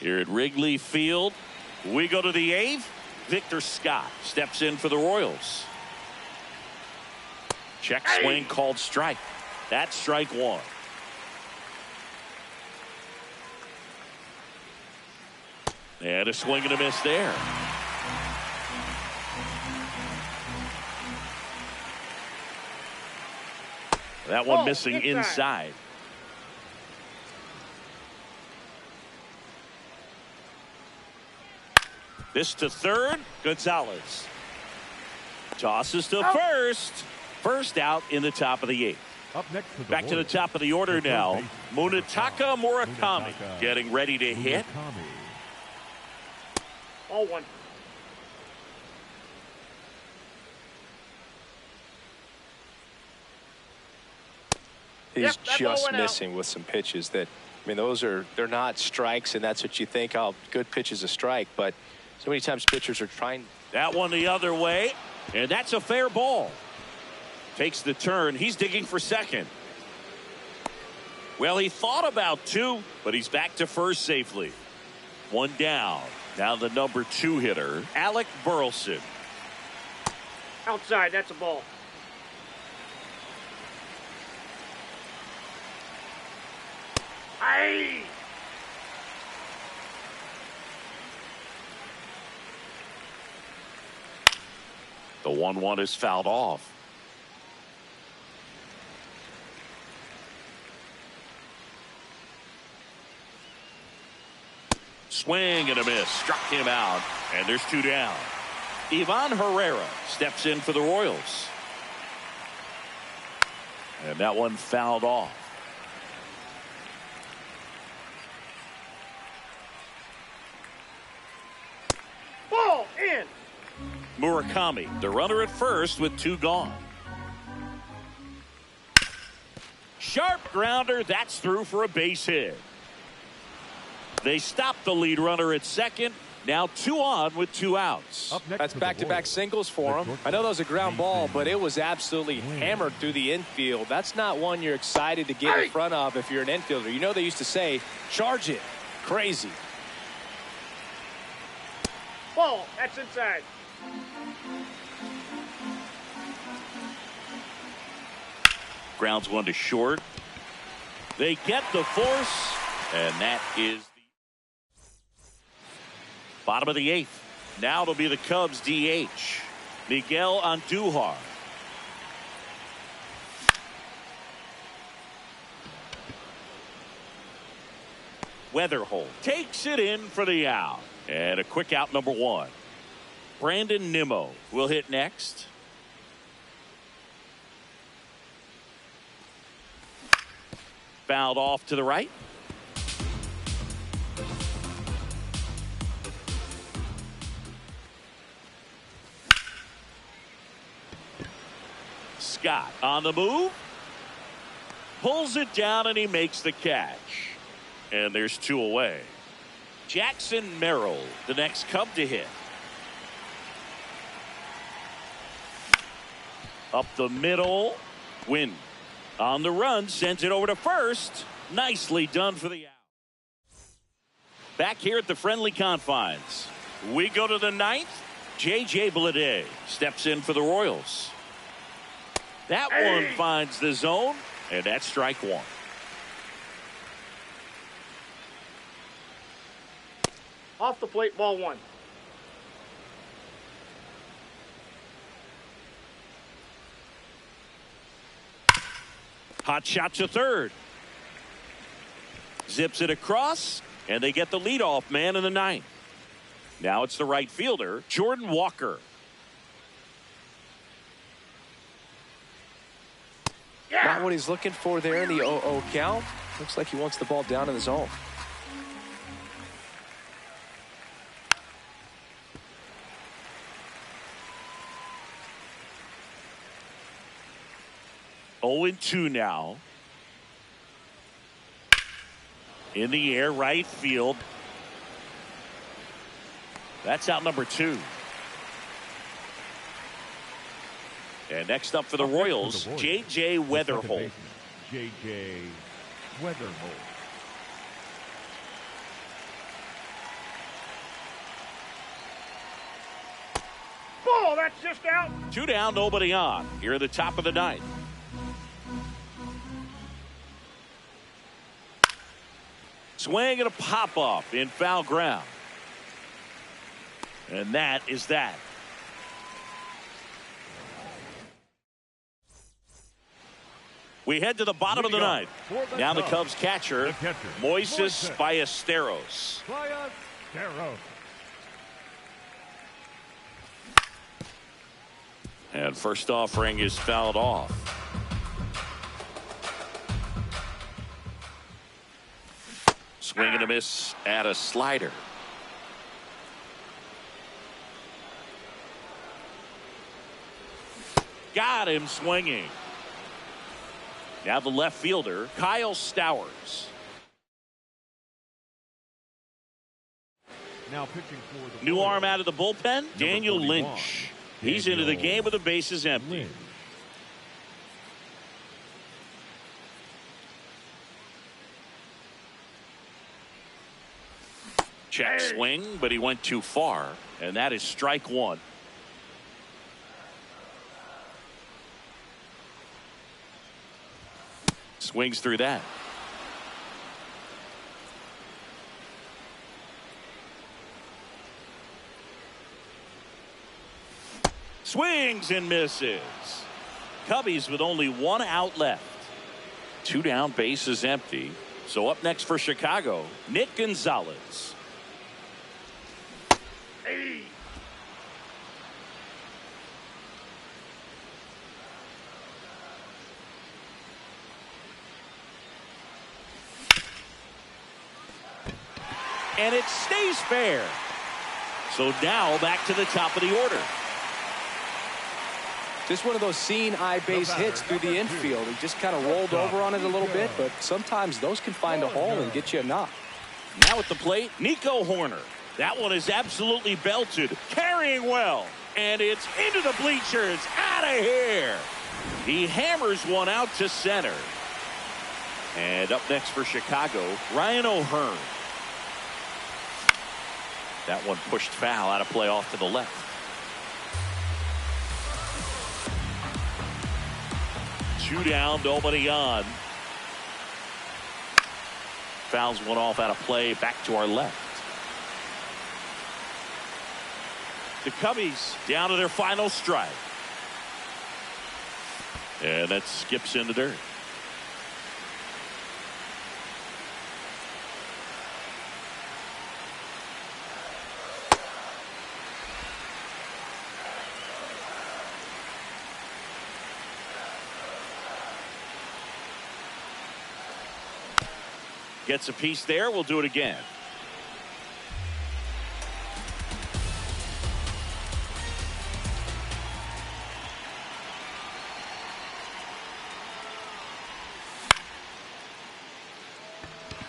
Here at Wrigley Field, we go to the 8th. Victor Scott steps in for the Royals. Check swing called strike. That's strike 1. And a swing and a miss there. That one missing inside. This to third. Gonzalez tosses to first. First out in the top of the 8th. Up next to the Back to the top of the order now. Munetaka Murakami getting ready to hit. All 1. He's just missing with some pitches that, I mean, they're not strikes, and that's what you think, oh, good pitch is a strike, but so many times pitchers are trying. That one the other way, and that's a fair ball. Takes the turn. He's digging for second. Well, he thought about 2, but he's back to first safely. 1 down. Now the number 2 hitter, Alec Burleson. Outside, that's a ball. Aye. The 1-1 is fouled off. Swing and a miss. Struck him out. And there's 2 down. Ivan Herrera steps in for the Royals. And that one fouled off. Ball in. Murakami, the runner at first with 2 gone. sharp grounder. That's through for a base hit. They stop the lead runner at second. Now 2 on with 2 outs. That's back-to-back singles for him. I know that was a ground ball, but it was absolutely hammered through the infield. That's not one you're excited to get in front of if you're an infielder. You know they used to say, charge it. Crazy. Ball. That's inside. Grounds one to short. They get the force, and that is bottom of the 8th. Now it'll be the Cubs DH, Miguel Andujar. Weatherholt takes it in for the out. And a quick out, number 1. Brandon Nimmo will hit next. Fouled off to the right. Scott on the move. Pulls it down and he makes the catch. And there's 2 away. Jackson Merrill, the next Cub to hit. Up the middle. Win. On the run, sends it over to first. Nicely done for the out. Back here at the friendly confines. We go to the 9th. J.J. Bleday steps in for the Royals. That one finds the zone, and that's strike 1. Off the plate, ball 1. Hot shot to third. Zips it across, and they get the leadoff man in the 9th. Now it's the right fielder, Jordan Walker. Not what he's looking for there in the 0-0 count. Looks like he wants the ball down in the zone. Oh and 2 now. In the air, right field. That's out number 2. And next up for the Royals, J.J. Weatherholt. J.J. Weatherholt. Ball. That's just out. 2 down, nobody on. Here at the top of the 9th. Swing and a pop-up in foul ground. And that is that. We head to the bottom of the 9th. Now the Cubs catcher, Moises Ballesteros. And first offering is fouled off. Swing and a miss at a slider. Got him swinging. Now the left fielder, Kyle Stowers. Now pitching for the New arm out of the bullpen, Daniel 41. Lynch. He's into the game with the bases empty. Lynch. Check swing, but he went too far, and that is strike 1. Swings through that. Swings and misses. Cubbies with only 1 out left. 2 down, bases empty. So up next for Chicago, Nick Gonzalez. And it stays fair. So now back to the top of the order. Just one of those seeing eye base hits through the infield. He just kind of rolled over on it a little bit, but sometimes those can find a hole and get you a knock. Now at the plate, Nico Horner. That one is absolutely belted, carrying well, and it's into the bleachers, out of here. He hammers one out to center. And up next for Chicago, Ryan O'Hearn. That one pushed foul, out of play off to the left. Two down, nobody on. Fouls one off out of play, back to our left. The Cubbies down to their final strike. And that skips in the dirt. Gets a piece there. We'll do it again.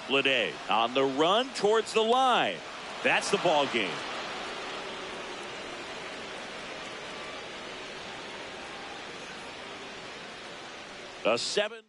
Bleday on the run towards the line. That's the ball game. A 7